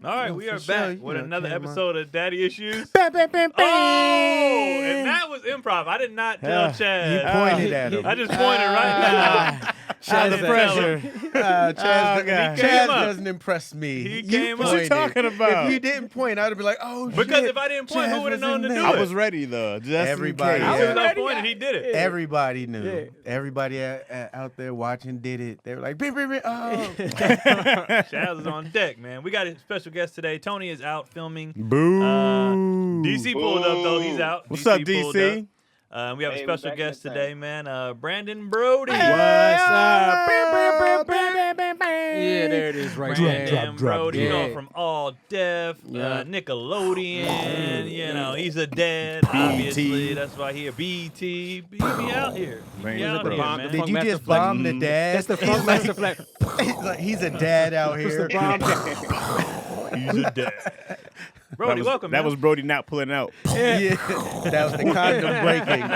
All right, we are back with another episode of Daddy Issues. Bam, bam, bam, bam. Oh, and that was improv. I did not tell Chaz. You pointed at him. I just pointed right now. Chaz the pressure. Chaz doesn't impress me. He came What up. you talking about? If you didn't point, I'd be like, because shit. if I didn't point, who would have known to do it? I was ready though. Just Everybody. in case. I was not pointing. He did it. Everybody knew. Yeah. Everybody out there watching did it. They were like, bing, bing, bing. Oh. Chaz is on deck, man. We got a special guest today. Tony is out filming. Boo. DC pulled up though. He's out. What's up, pulled DC? up. We have a special guest today, man. Brandon Broady. What's up? Yeah, there it is right there. Brandon Broady, you know, Yeah. from All Deaf, Yeah. Nickelodeon, you know, he's a dad, obviously. That's why he a BT. He be out here. He be out here, bomb. man. Did you Master just Flex. bomb the dad? That's the Funk Master Flex. He's a dad out here. He's a dad. Brody, welcome, That man. was Brody not pulling out. Yeah. That was the condom breaking.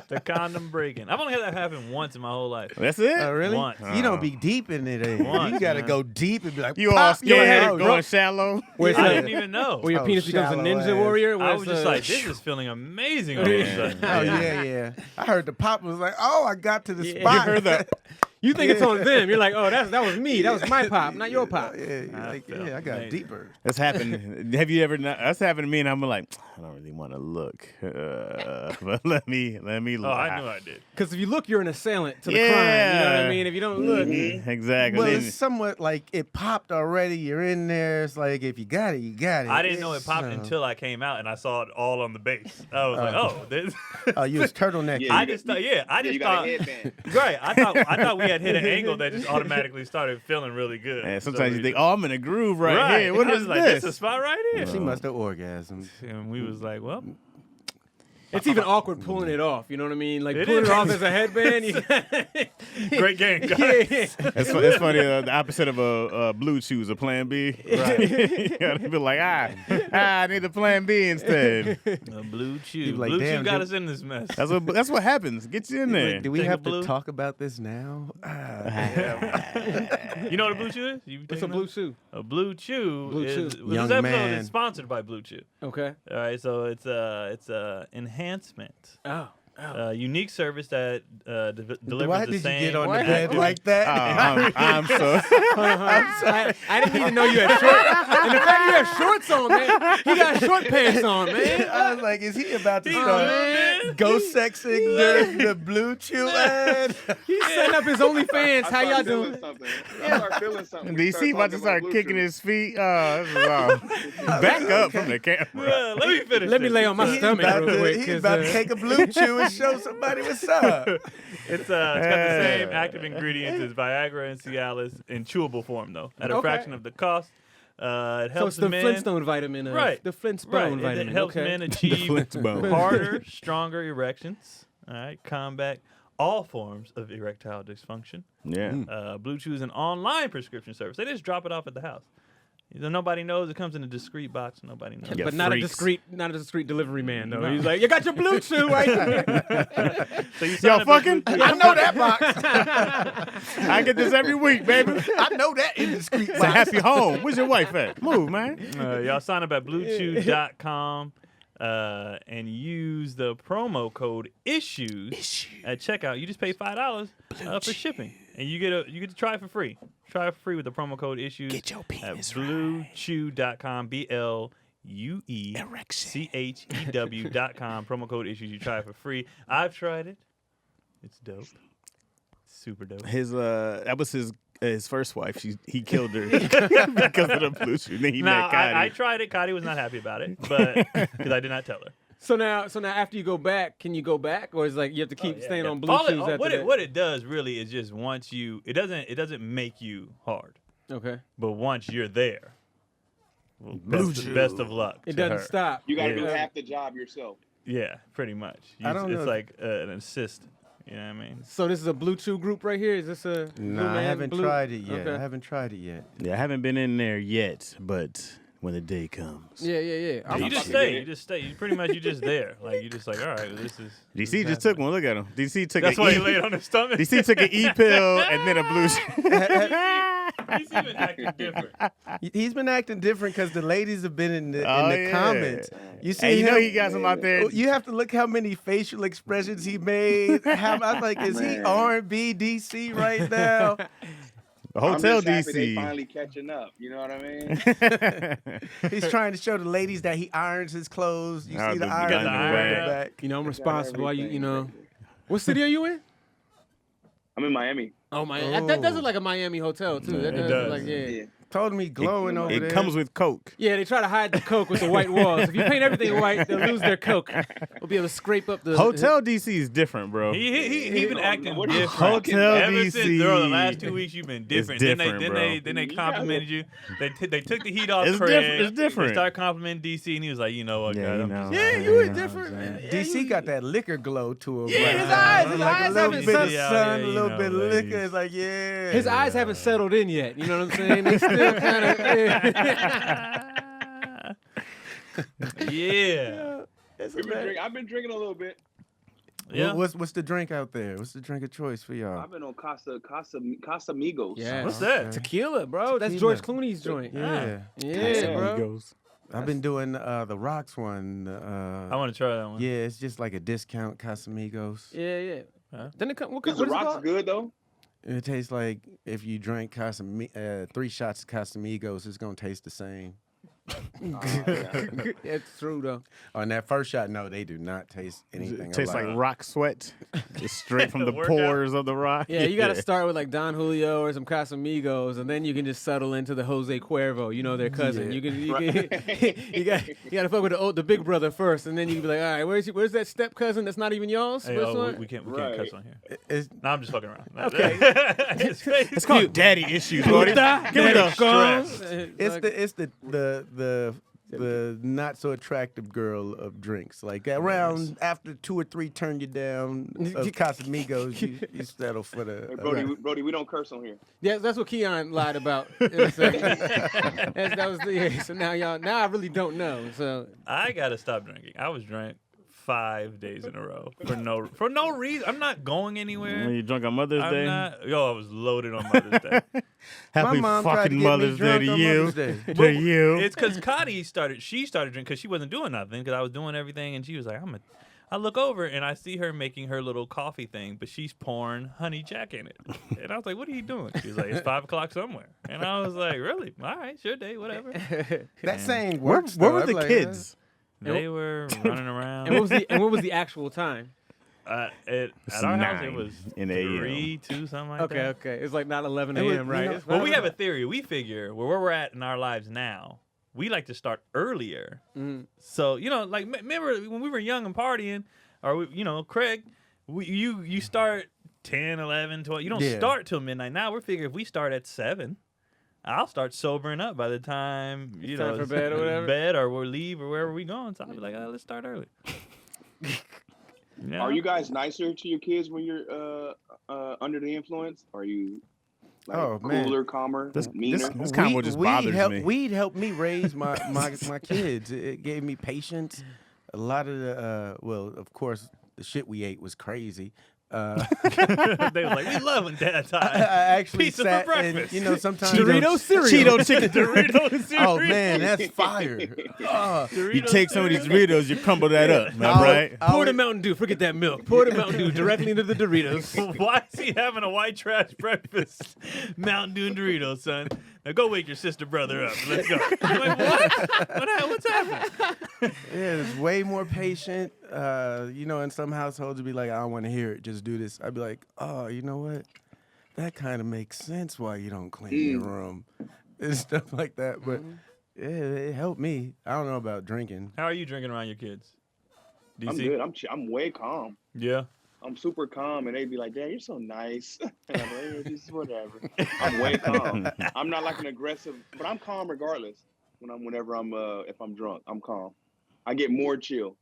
The condom breaking. I've only had that happen once in my whole life. That's it. Oh, really? Once. You don't be deep in it. Once, You got to man. go deep and be like, You all pop your scared, head. going shallow. Where's I that? didn't even know. Where your penis becomes a shallow ninja ass. warrior? I Where was it's, just like, this is feeling amazing all of a sudden. Oh, yeah. I heard the pop was like, oh, I got to the Yeah. spot. You heard that? You think it's on them. You're like, oh, that was me. That was my pop, not your pop. Yeah, you're like, felt I got amazing. deeper. That's happened. Have you ever? That's happened to me, and I'm like, I don't really want to look, but let me look. Oh, I knew I did. Because if you look, you're an assailant to the crime. You know what I mean? If you don't look. Exactly. Well, Then- it's somewhat like it popped already. You're in there. It's like, if you got it, you got it. I didn't know it popped So- until I came out and I saw it all on the base. I was like, oh, this. Oh, you was turtleneck. I just thought, I just thought, right. I thought we had hit an angle that just automatically started feeling really good. Man, for sometimes some you think, reason. oh, I'm in a groove right here. What I is was like, this? This a spot right here. She must have orgasmed. And we was like, well, It's even awkward pulling it off. You know what I mean? Like It pulling is. it off as a headband. great game, guys. Yeah. It's funny. The opposite of a blue chew is a plan B. Right. You gotta be like, I need a plan B instead. A blue chew. like, Blue chew damn, got dude. us in this mess. That's what happens. Get you in there. Like, do we Take have a to blue? talk about this now? You know what a blue chew is? You What's taking a blue notes? shoe? A blue chew Blue is chew. well, Young this episode man. is sponsored by Blue Chew. Okay. All right, so it's enhancement. Oh. Unique service that delivers Why the did same. you get on What? the bed like that? I'm so. I didn't even know you had shorts. And the fact you have shorts on, man. He got short pants on, man. I was like, is he about to He's start man. ghost sexing the blue chew ad? He's setting up his OnlyFans. How y'all doing? I start feeling something. DC about to start kicking his feet. Oh, this is all. Back up from the camera. Let me finish. Let me this. lay on my He's stomach about real quick. he's 'cause, about to take a blue chew and show somebody what's up. It's got the same active ingredients as Viagra and Cialis in chewable form, though, at a Okay. fraction of the cost. It so helps it's the men. Flintstone vitamin. Right. The Flintstone Right. vitamin. It helps okay. men achieve Flintstone. harder, stronger erections. All right, combat all forms of erectile dysfunction. Yeah. Blue Chew is an online prescription service. They just drop it off at the house. Nobody knows. It comes in a discreet box. Nobody knows. Yeah, But not freaks. a discreet delivery man though. No. He's like, you got your blue chew right here. So you sign Y'all up at fucking? Blue Chew. I know that box. I get this every week, baby. I know that indiscreet Say box. happy home. Where's your wife at? Move, man. Y'all sign up at bluechew.com and use the promo code issues at checkout. You just pay $5 for shipping, and you get to try it for free. Try it for free with the promo code issues. Get your penis at bluechew.com. BLUECHEW.com. Promo code issues. You try it for free. I've tried it. It's dope. Super dope. That was his first wife. He killed her because of the blue chew. Then he Now, met Cotty. I tried it. Cotty was not happy about it, but because I did not tell her. So now after you go back, can you go back, or is it like you have to keep staying on blue All chews after that? what it does really is just once you, it doesn't make you hard, Okay. but once you're there, well, Blue best of luck. It to doesn't her. stop. You got to do Yeah. half the job yourself. Yeah, pretty much. I don't it's know. like an assist. You know what I mean? So this is a blue chew group right here. Is this a blue No, I man, haven't blue? tried it yet. Okay. I haven't tried it yet. Yeah, I haven't been in there yet, but when the day comes. Yeah. You just stay. You just stay. You pretty much you just there. Like you just like, all right, well, this is. DC just took one. Look at him. DC took That's an why E. he laid on his stomach. DC took an E pill and then a blue chew. He's even acting different. He's been acting different because the ladies have been in the Yeah. comments. You see Hey, you know him? he got some out there. You have to look how many facial expressions he made. I was like, is he Man. R&B DC right now? Hotel I'm just happy they DC. finally catching up. You know what I mean? He's trying to show the ladies that he irons his clothes. You Oh, see the the iron gun in the iron. back. You know, I'm responsible. everything. What city are you in? I'm in Miami. Oh, Miami. That does look like a Miami hotel, too. That It does does. look like, yeah. Yeah. Told him he glowing over It there. comes with Coke. Yeah, they try to hide the Coke with the white walls. If you paint everything white, they'll lose their Coke. We'll be able to scrape up the Hotel DC is different, bro. He been acting What are you different. talking Hotel about? Ever DC. since the last 2 weeks, you've been different. different, then they You complimented you. They took the heat off It's Craig. different. It's different. They started complimenting DC, and he was like, you know what, Yeah, guys, you I'm know. just- Yeah, you were different, man. Yeah, DC got that liquor glow to him. Yeah, right his now. eyes Like a little haven't bit of settled. sun, Yeah, a little you bit of know, liquor. ladies. It's like, yeah. His eyes haven't settled in yet. You know what I'm saying? They still kind of. Yeah. I've been drinking a little bit. Yeah. What's the drink out there? What's the drink of choice for y'all? I've been on Casamigos. Yeah. What's that? Tequila, bro. That's Tequila. George Clooney's joint. Yeah. Yeah, bro. Goes. I've been doing the Rocks one. I want to try that one. Yeah, it's just like a discount Casamigos. Yeah, yeah. Huh? Then it come, what Is is the it rocks called? good though? It tastes like if you drank 3 shots of Casamigos, it's gonna taste the same. It's true though. On that first shot, no, they do not taste anything. It tastes like alike. rock sweat. Just straight from the Workout. pores of the rock. Yeah, you got to start with like Don Julio or some Casamigos, and then you can just settle into the Jose Cuervo. You know their cousin. Yeah. You got to fuck with the big brother first, and then you can be like, all right, where's that step cousin that's not even yours? Hey, What's oh, on? we can't Right. cuss on here. It's, No, I'm just fucking around. Okay. It's called daddy issues, buddy. Give me the stress. it's the not so attractive girl of drinks. Like around after 2 or 3 turn you down of Casamigos, you settle for the. Hey, Brody, we don't curse on here. Yeah, that's what Keon lied about. You know what I'm saying? that was so now I really don't know. So I gotta stop drinking. I was drunk 5 days in a row for no reason. I'm not going anywhere. When you drunk on Mother's I'm Day. not. Yo, I was loaded on Mother's Day. Happy mom tried to fucking get me Mother's Day drunk to on you. Mother's Day. To you. It's because Cotty started drinking because she wasn't doing nothing because I was doing everything and she was like, I look over and I see her making her little coffee thing, but she's pouring honey jack in it. And I was like, what are you doing? She was like, it's 5 o'clock somewhere. And I was like, really? All right, sure day, whatever. That saying Where works. were though. the I'm like, kids? They were running around. and what was the actual time? At It's our house, it 9 was in the AM. 3, 2, something like Okay, that. okay. It's like not 11 It was- a.m., right? you know- It's Well, we have a fine. theory. We figure where we're at in our lives now, we like to start earlier. Mhm. So, like, remember when we were young and partying, or, Craig, you start 10, 11, 12. You don't Yeah. start till midnight. Now we're figuring if we start at 7, I'll start sobering up by the time, It's time for bed or whatever. Bed or we'll leave or wherever we going. So I'll be like, let's start early. Yeah. Are you guys nicer to your kids when you're under the influence? Are you like Oh, man. cooler, calmer, This meaner? combo just bothers me. Weed helped me raise my kids. It gave me patience. A lot of the well, of course, the shit we ate was crazy. They were like, we love when Dad I ties. actually Pizza for sat breakfast. and sometimes Dorito cereal. Cheeto chicken Doritos cereal. Oh man, that's fire. Oh, You take some of these Doritos, you crumble that up, am I I'll- right? I'll- Pour the Mountain Dew. Forget that milk. Pour the Mountain Dew directly into the Doritos. Why is he having a white trash breakfast? Mountain Dew and Doritos, son. Now go wake your sister brother up. Let's go. I'm like, what? What's happening? Yeah, it's way more patient. In some households, it'd be like, I don't want to hear it. Just do this. I'd be like, oh, you know what? That kind of makes sense why you don't clean your room and stuff like that. But yeah, it helped me. I don't know about drinking. How are you drinking around your kids? DC? I'm good. I'm way calm. Yeah. I'm super calm, and they'd be like, "Dad, you're so nice." And I'm like, "Yeah, just whatever." I'm way calm. I'm not like an aggressive, but I'm calm regardless. If I'm drunk, I'm calm. I get more chill.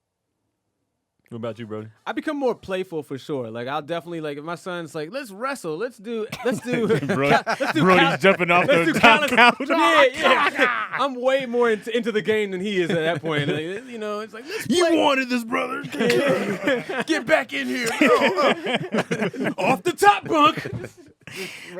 What about you, Brody? I become more playful for sure. Like I'll definitely if my son's like, let's wrestle, let's do Brody's jumping off the top couch. Yeah. I'm way more into the game than he is at that point. Like, it's like let's You play. wanted this, brother. Get back in here. Off the top bunk.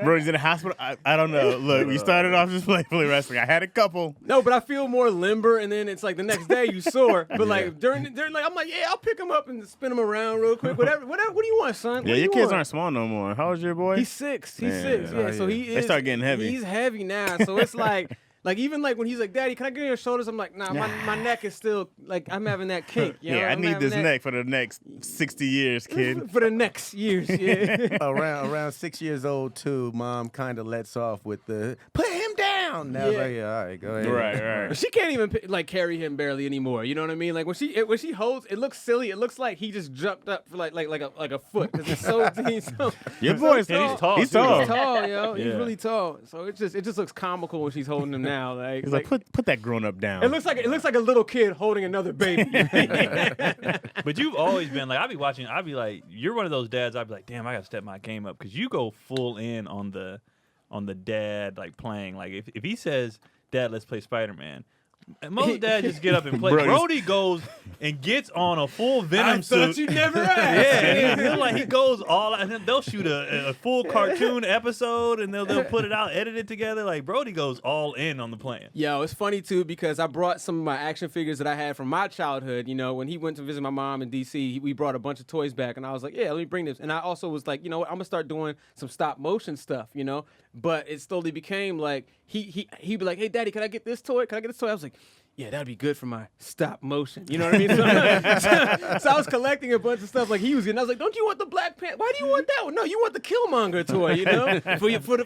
Brody's in the hospital. I don't know. Look, we started off just playfully wrestling. I had a couple. No, but I feel more limber, and then it's like the next day you sore. But like during like I'm like, yeah, I'll pick him up and spin him around real quick. Whatever. What do you want, son? Yeah, your kids aren't small no more. How old's your boy? He's 6. He's 6. Yeah, so he is. They start getting heavy. He's heavy now, so it's like. Like even like when he's like, Daddy, can I get on your shoulders? I'm like, nah, my neck is still like I'm having that kink. You know? I need this neck for the next 60 years, kid. For the next years, yeah. around 6 years old too, Mom kind of lets off with the put him down. Now I was like, yeah, all right, go ahead. Right. She can't even like carry him barely anymore. You know what I mean? Like when she holds, it looks silly. It looks like he just jumped up for like a foot because he's so Your boy's tall. tall. He's He's tall. tall, yo. He's Yeah. really tall. So it just looks comical when she's holding him now. Like, He's like, put that grown up down. it looks like a little kid holding another baby. But you've always been like, I'd be like, you're one of those dads. I'd be like, damn, I gotta step my game up because you go full in on the dad like playing. Like if he says, Dad, let's play Spider-Man. Most dads just get up and play. Brody goes and gets on a full Venom suit. I thought you never asked. Yeah, like he goes all out, and then they'll shoot a full cartoon episode, and they'll put it out, edit it together. Like Brody goes all in on the plan. Yo, it's funny too because I brought some of my action figures that I had from my childhood. You know, when he went to visit my mom in D.C., we brought a bunch of toys back, and I was like, yeah, let me bring this. And I also was like, you know what, I'm gonna start doing some stop motion stuff. You know, but it slowly became like he'd be like, hey, Daddy, can I get this toy? Can I get this toy? I was like, yeah, that'd be good for my stop motion. You know what I mean? So I was collecting a bunch of stuff like he was getting. I was like, don't you want the Black Panther? Why do you want that one? No, you want the Killmonger toy, you know,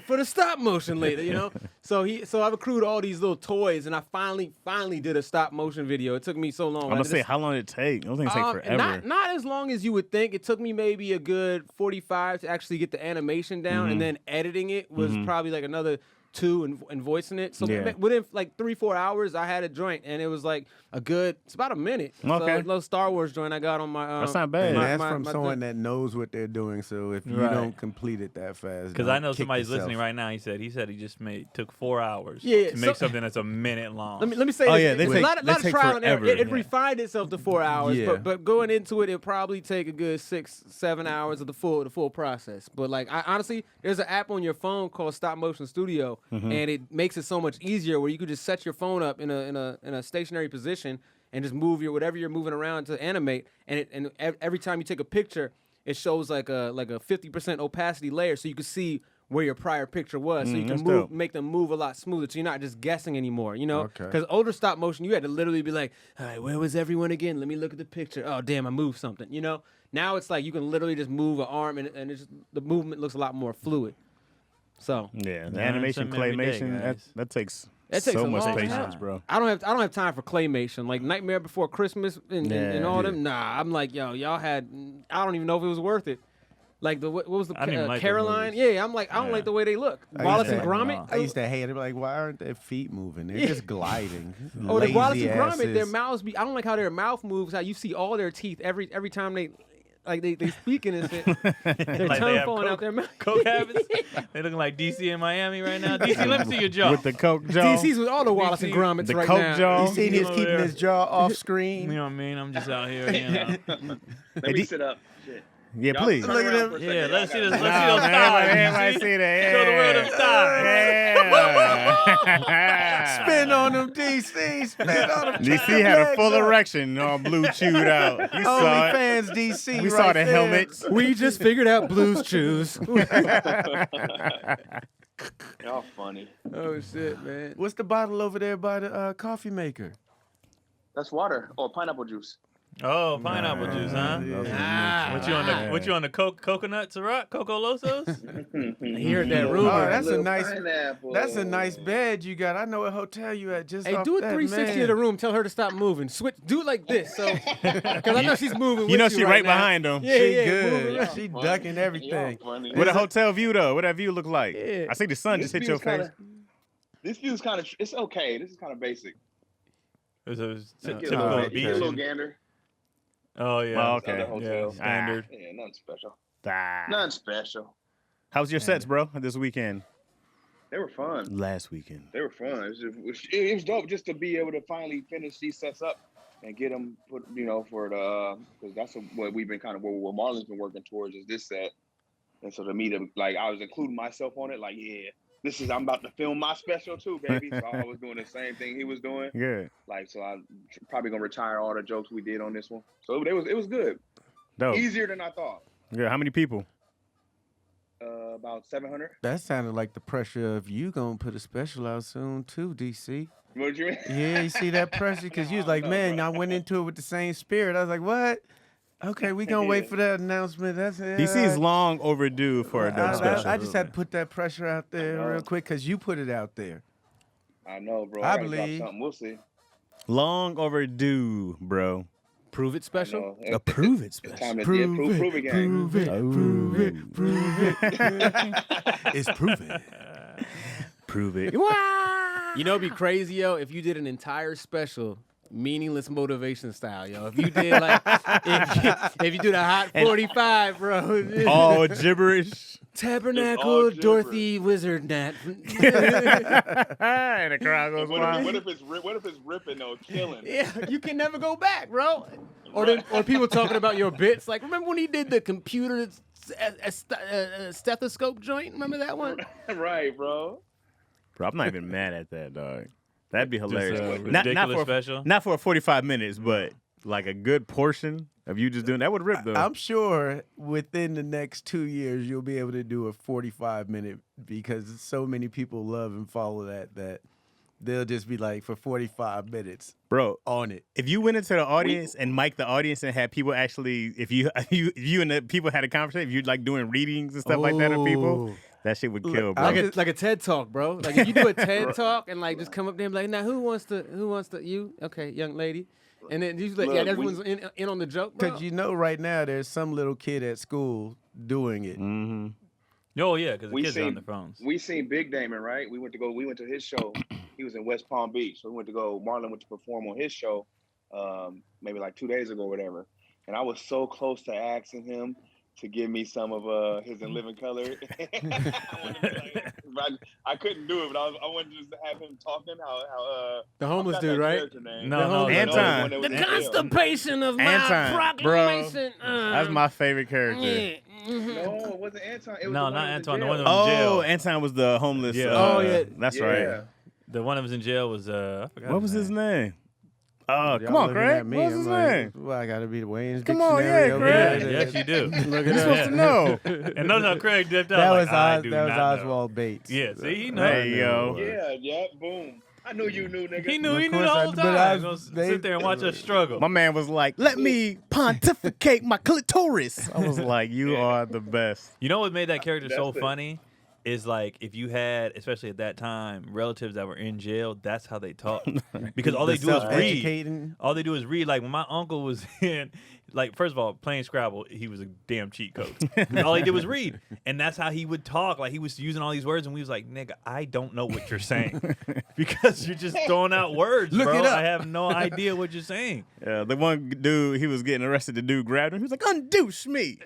for the stop motion later, you know. So I've accrued all these little toys, and I finally did a stop motion video. It took me so long. I'm gonna say, how long did it take? Those things take forever. Not as long as you would think. It took me maybe a good 45 to actually get the animation down, and then editing it was probably like another 2 and voicing it. So within like 3-4 hours, I had a joint, and it was like it's about a minute. Okay. So a little Star Wars joint I got on my. That's not bad. And that's from someone that knows what they're doing. So if you don't complete it that fast, Because I know somebody's listening right now. He said he just took 4 hours Yeah, to make something that's a minute long. Let me say this. they a lot of take trial and error. forever. It refined itself to 4 hours, Yeah. but going into it, it'll probably take a good 6-7 hours of the full process. But like honestly, there's an app on your phone called Stop Motion Studio, and it makes it so much easier where you could just set your phone up in a stationary position and just move whatever you're moving around to animate, and every time you take a picture, it shows like a 50% opacity layer, so you can see where your prior picture was, so you can make them move a lot smoother, so you're not just guessing anymore, you know? Okay. Because older stop motion, you had to literally be like, all right, where was everyone again? Let me look at the picture. Oh, damn, I moved something, you know? Now it's like you can literally just move an arm, and the movement looks a lot more fluid. So Yeah, the Learn animation, something every day, claymation, guys. that takes That takes so a much long patience, time. bro. I don't have time for claymation. Like Nightmare Before Christmas and all Yeah. them. Nah, I'm like, y'all had. I don't even know if it was worth it. Like what was the I didn't even like those Caroline? movies. Yeah, I'm like, I don't Yeah. like the way they look. I Wallace used and to- Gromit. I used to hate it. Like, why aren't their feet moving? They're just gliding. Oh, the Wallace Lazy and Gromit, their asses. mouths be. I don't like how their mouth moves. How you see all their teeth every time they speaking and shit. Their Like they tongue have falling coke- out their mouth. Coke habits. They looking like DC and Miami right now. DC, let me see your jaw. With the Coke jaw. DC's with all the Wallace and DC, Gromits the right Coke now. jaw. You seen he's Over keeping there. his jaw off You screen. know what I mean? I'm just out here, you know. Let me sit up. Shit. Yeah, Y'all please. turn Look at around him. for a Yeah, second. let's see Y'all this. got- Let's see those thighs. Everybody DC. see that. Show the world them thighs. Yeah. Spin on him, DC. Spin on him. DC had a full erection, all blue chewed out. You saw Only it. fans, DC. We right saw the there. helmets. We just figured out Blues Chews. Y'all funny. Oh shit, man. What's the bottle over there by the coffee maker? That's water or pineapple juice. Oh, pineapple juice, huh? What you on the coconuts, Ciroc? Coco Losos? I heard that rumor. Oh, that's a Little nice. pineapple. That's a nice bed you got. I know what hotel you at. Just Hey, off do a that, 360 man. of the room. Tell her to stop moving. Switch. Do it like this. So, because I know she's moving. You know with she you right now. behind him. Yeah, She yeah. good. moving around. She Funny. ducking everything. Y'all funny. With a hotel view, though. What that view look like? Yeah. I see the sun just hit your face. This view's kind of. It's okay. This is kind of basic. It was a Get typical alright, a little beach. gander. Oh yeah. Oh, okay. Other hotels. Yeah, standard. Yeah, nothing special. Ah. Nothing special. How was your sets, bro, this weekend? They were fun. Last weekend. They were fun. It was dope just to be able to finally finish these sets up and get them put, for the because that's what we've been kind of what Marlon's been working towards is this set. And so to me, like I was including myself on it, like, yeah, I'm about to film my special too, baby. So I was doing the same thing he was doing. Good. Like, so I'm probably gonna retire all the jokes we did on this one. So it was good. Dope. Easier than I thought. Yeah. How many people? About 700. That sounded like the pressure of you gonna put a special out soon too, DC. What you mean? Yeah, you see that pressure? Because you was like, man, I went into it with the same spirit. I was like, what? Okay, we gonna wait for that announcement. That's it. DC is long overdue for a dope special. I just had to put that pressure out there real quick because you put it out there. I know, bro. I gotta drop believe. something. We'll see. Long overdue, bro. Prove it special. Approve it It's special. time to Prove prove it game. Prove it. Prove it. Prove it. It's proven. Prove it. You know, it'd be crazy, yo, if you did an entire special meaningless motivation style, yo. If you did like, if you do the Hot 45, bro. All gibberish. Tabernacle Dorothy Wizard Nat. And the crowd goes wild. What if it's ripping or killing? Yeah, you can never go back, bro. Or people talking about your bits. Like, remember when he did the computer stethoscope joint? Remember that one? Right, bro. Bro, I'm not even mad at that, dog. That'd be hilarious. Ridiculous special. Not for 45 minutes, but like a good portion of you just doing that would rip, though. I'm sure within the next 2 years you'll be able to do a 45-minute because so many people love and follow that they'll just be like for 45 minutes, bro, on it. If you went into the audience and mic'd the audience and had people actually, if you and the people had a conversation, if you're like doing readings and stuff like that of people, that shit would kill, bro. Like a TED Talk, bro. Like if you do a TED Talk and like just come up there and be like, now who wants to you? Okay, young lady. And then you like, yeah, everyone's in on the joke, bro. Because you know right now there's some little kid at school doing it. Mm-hmm. Oh yeah, because the kids are on their phones. We seen Big Damon, right? We went to his show. He was in West Palm Beach, so Marlon went to perform on his show, maybe like 2 days ago or whatever. And I was so close to asking him to give me some of his In Living Color. I couldn't do it, but I wanted to just have him talking how the homeless dude, right? No, Anton. The constipation of my proclamation. Bro, that's my favorite character. Yeah. No, it wasn't Anton. It was No, the one not in Anton. The jail. one that was in jail. Oh, Anton was the homeless. Yeah. That's right. The one that was in jail was I forgot. What was his name? Oh, Y'all come on, looking Craig. at me, What's I'm his like, name? Well, I gotta be the Wayne's Come on, Dictionary yeah, over Craig. there. Yes, you do. Look You're at supposed to know. And notice how Craig dipped out. That like, was I do not know. Oswald Bates. Yeah, see, he knows. There you go. Yeah, boom. I knew you knew, nigga. He knew Of the course whole I- time. but I- Gonna they- sit there and watch us struggle. My man was like, let me pontificate my clitoris. I was like, you are the best. You know what made that character so That's it. funny? Is like if you had, especially at that time, relatives that were in jail, that's how they talk. Because all they do is read. Self-educating. All they do is read. Like when my uncle was in, like first of all, playing Scrabble, he was a damn cheat code. All he did was read, and that's how he would talk. Like he was using all these words, and we was like, "Nigga, I don't know what you're saying," because you're just throwing out words, Look bro. it up. I have no idea what you're saying. The one dude, he was getting arrested. The dude grabbed him. He was like, undouche me.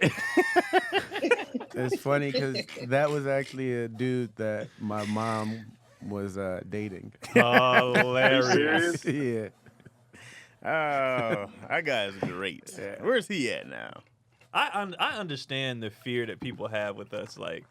It's funny because that was actually a dude that my mom was dating. Hilarious. Yeah. Oh, that guy's great. Where's he at now? I understand the fear that people have with us. Like,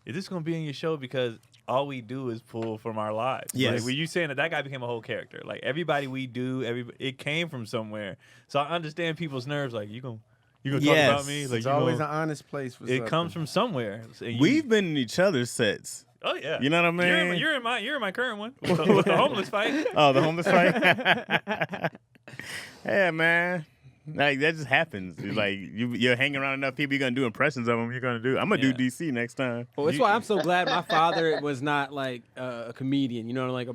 is this going to be in your show? Because all we do is pull from our lives. Yes. Like, when you saying that guy became a whole character. Like, everybody we do, it came from somewhere. So I understand people's nerves. Like, you gonna talk about me? Like, It's you always gonna, an honest place for it something. comes from somewhere. So We've been in each other's sets. Oh yeah. You know what I mean? You're in my current one with the homeless fight. Oh, the homeless fight? Yeah, man. Like, that just happens. It's like, you're hanging around enough people, you're going to do impressions of them, you're going to do. I'm going to do DC next time. Well, that's why I'm so glad my father was not like a comedian, you know, like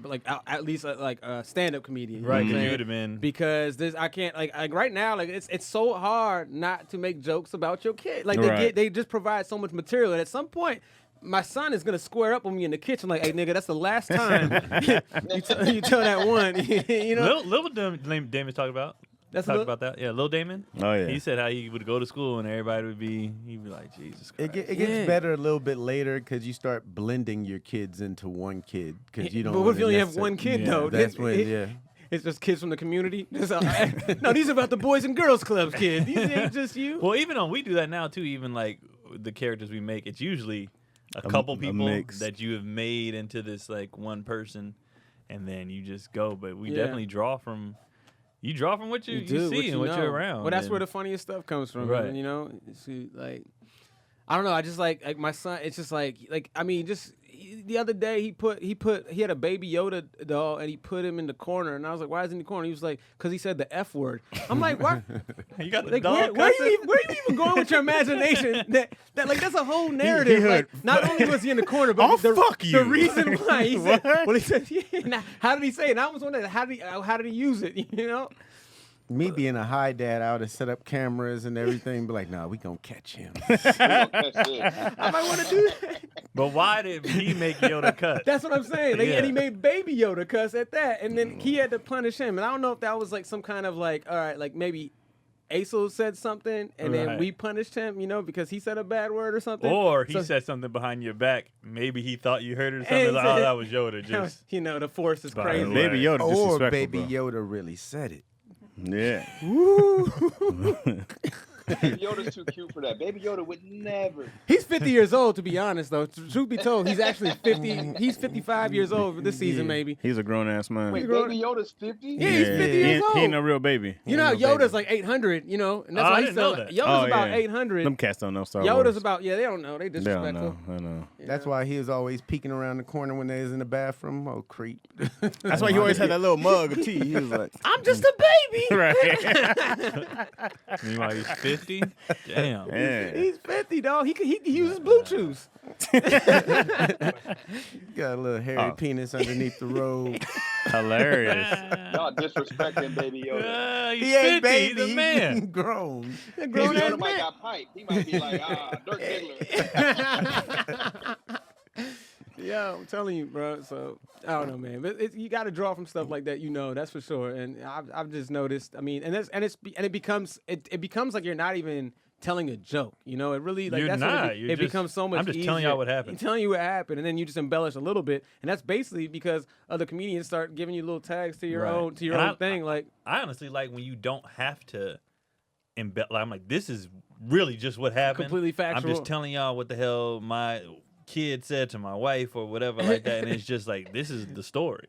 at least like a stand-up comedian, you know Right, what I'm because you saying? would have been. Because I can't like right now, like it's so hard not to make jokes about your kid. Like Right. they just provide so much material, and at some point, my son is gonna square up on me in the kitchen, like, "Hey, nigga, that's the last time you tell that one." You know, Lil Damon's talking about. Talked about that. Yeah, Lil Damon. Oh, yeah. He said how he would go to school and everybody would be, he'd be like, Jesus Christ. It gets better a little bit later because you start blending your kids into one kid because you don't. But what if you wanna only have one kid though? That's when, It's just kids from the community. No, these are about the Boys and Girls Clubs kids. These ain't just you. Well, even though we do that now too, even like the characters we make, it's usually a couple people mix. that you have made into this like one person, and then you just go. But we Yeah. definitely draw from. You draw from what you do, see and what know. you're around. Well, that's and- where the funniest stuff comes from, Right. man, you know? See, like, I don't know. I just like my son. It's just like I mean, the other day he had a Baby Yoda doll and he put him in the corner, and I was like, why is he in the corner? He was like, because he said the F word. I'm like, what? You got the Like, dog where cussing? you even going with your imagination? That like that's a whole narrative. heard, Like, not only was he in the corner, but I'll the fuck the you. reason why he said, What? well, he said, yeah, now, how did he say it? And I was wondering, how did he use it? You know? Me being a high dad, I would have set up cameras and everything. Be like, nah, we gonna catch him. I might want to do that. But why did he make Yoda cut? That's what I'm saying. Like, Yeah. And he made Baby Yoda cuss at that, and then he had to punish him. And I don't know if that was like some kind of like, all right, like maybe Aso said something, and then Right. we punished him, you know, because he said a bad word or something. Or he So- said something behind your back. Maybe he thought you heard it or And something. he Like, oh, said- that was Yoda. Just you know, the force is By crazy. the way. Baby Yoda Or disrespectful, Baby bro. Yoda really said it. Yeah. Baby Yoda's too cute for that. Baby Yoda would never. He's 50 years old, to be honest, though. Truth be told, he's actually 50. He's 55 years old for this season, maybe. He's a grown ass man. Wait, grown- Baby Yoda's 50? Yeah, he's 50 he, years ain't- old. he ain't no real baby. You know, Ain't no Yoda's baby. like 800, you know, and that's Oh, why I he's didn't know still. that. Yoda's Oh, about yeah. 800. Them cats don't know Star Yoda's Wars. about, yeah, they don't know. They They don't disrespectful. know. I know. That's why he was always peeking around the corner when they was in the bathroom. Oh, creep. That's why you always had that little mug of tea. He was like, I'm just a baby. right. meanwhile he's 50. Damn. Yeah. He's 50, dog. He uses blue chews. Got a little hairy penis underneath the robe. Hilarious. Y'all disrespecting Baby Yoda. He's He 50. ain't baby. He's a man. grown. A Baby grown ass Yoda might man. got pipe. He might be like, Dirk Diggler. Yeah, I'm telling you, bro. So I don't know, man. But you got to draw from stuff like that, you know. That's for sure. And I've just noticed. I mean, it becomes like you're not even telling a joke. You know, it really like You're that's not. what it, You're it just- becomes so much. I'm just easier. telling y'all what happened. I'm telling you what happened, and then you just embellish a little bit, and that's basically because other comedians start giving you little tags to your Right. own And own thing. Like I honestly like when you don't have to embed. Like, I'm like, this is really just what happened. Completely I'm factual. just telling y'all what the hell my kid said to my wife or whatever like that, and it's just like, this is the story.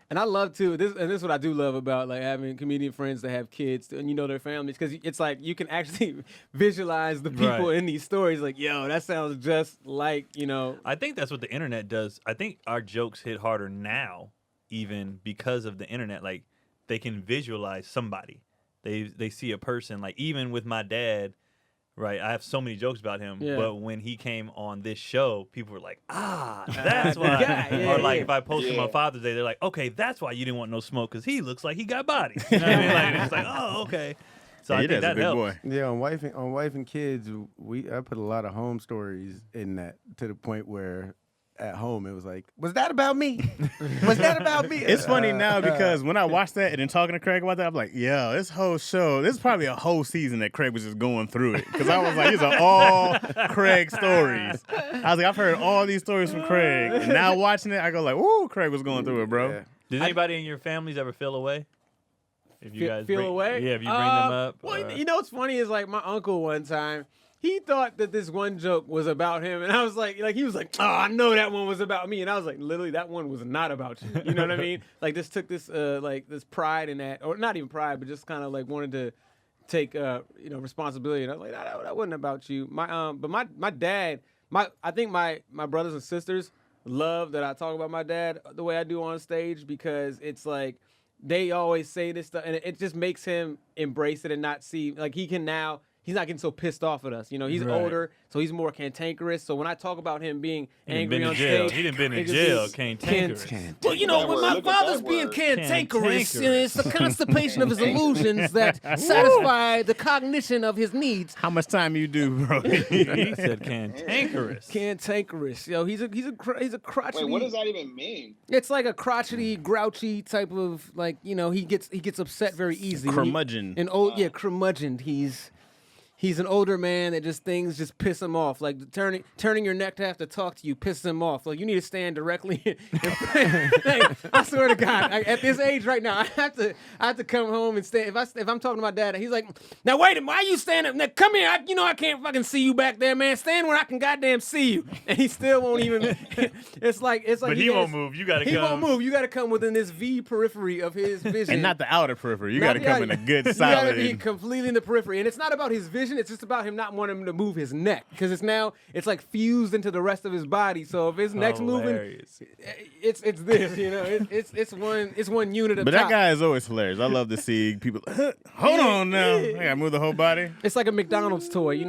And I love too. This is what I do love about like having comedian friends that have kids and you know their families, because it's like you can actually visualize the people Right. in these stories. Like, yo, that sounds just like, you know. I think that's what the internet does. I think our jokes hit harder now, even because of the internet. Like, they can visualize somebody. They see a person. Like, even with my dad, right? I have so many jokes about him, Yeah. but when he came on this show, people were like, that's why. guy, yeah, or like yeah. if I post him Yeah. on Father's Day, they're like, okay, that's why you didn't want no smoke, because he looks like he got body. You know what I mean? Like, it's like, oh, okay. So I He think does a that big helps. boy. Yeah, on wife and kids, I put a lot of home stories in that, to the point where at home it was like, was that about me? Was that about me? It's funny now because when I watched that and then talking to Craig about that, I'm like, yo, this whole show, this is probably a whole season that Craig was just going through it. Because I was like, these are all Craig stories. I was like, I've heard all these stories from Craig. And now watching it, I go like, woo, Craig was going through it, bro. Yeah. Did anybody in your families ever feel away? If you guys feel bring, away. Yeah, if you bring them up. Well, or- you know what's funny is like my uncle one time. He thought that this one joke was about him, and I was like he was like, oh, I know that one was about me, and I was like, literally, that one was not about you. You know what I mean? Like, this took this this pride in that, or not even pride, but just kind of like wanted to take responsibility. And I was like, that wasn't about you. But my dad, I think my brothers and sisters love that I talk about my dad the way I do on stage, because it's like they always say this stuff, and it just makes him embrace it and not see like he can now. He's not getting so pissed off at us. You know, he's Right. older, so he's more cantankerous. So when I talk about him being He done angry been on in jail. stage, He done been in niggas jail. is Cantankerous. well, you know, That when word, my look at father's that being word. cantankerous, Cantankerous. it's the constipation of his illusions that satisfy the cognition of his needs. How much time you do, bro? He said cantankerous. Cantankerous, yo, he's a crotchety. Wait, what does that even mean? It's like a crotchety, grouchy type of like, you know, he gets upset very easily. Curmudgeon. And curmudgeon. He's an older man that just things just piss him off. Like turning your neck to have to talk to you pisses him off. Like you need to stand directly. Like, I swear to God, at this age right now, I have to come home and stand. If I'm talking to my dad, he's like, "Now wait a minute, why you standing? Now come here. I can't fucking see you back there, man. Stand where I can goddamn see you." And he still won't even. It's like. But he won't move. You gotta come. He won't move. You gotta come within this V periphery of his vision, and not the outer periphery. You gotta come in a good You solid. gotta be completely in the periphery, and it's not about his vision. It's just about him not wanting him to move his neck because it's like fused into the rest of his body. So if his neck's moving, it's this, it's one unit of But that guy is always hilarious. I love to see people. Hold on now, I gotta move the whole body. It's like a McDonald's toy, the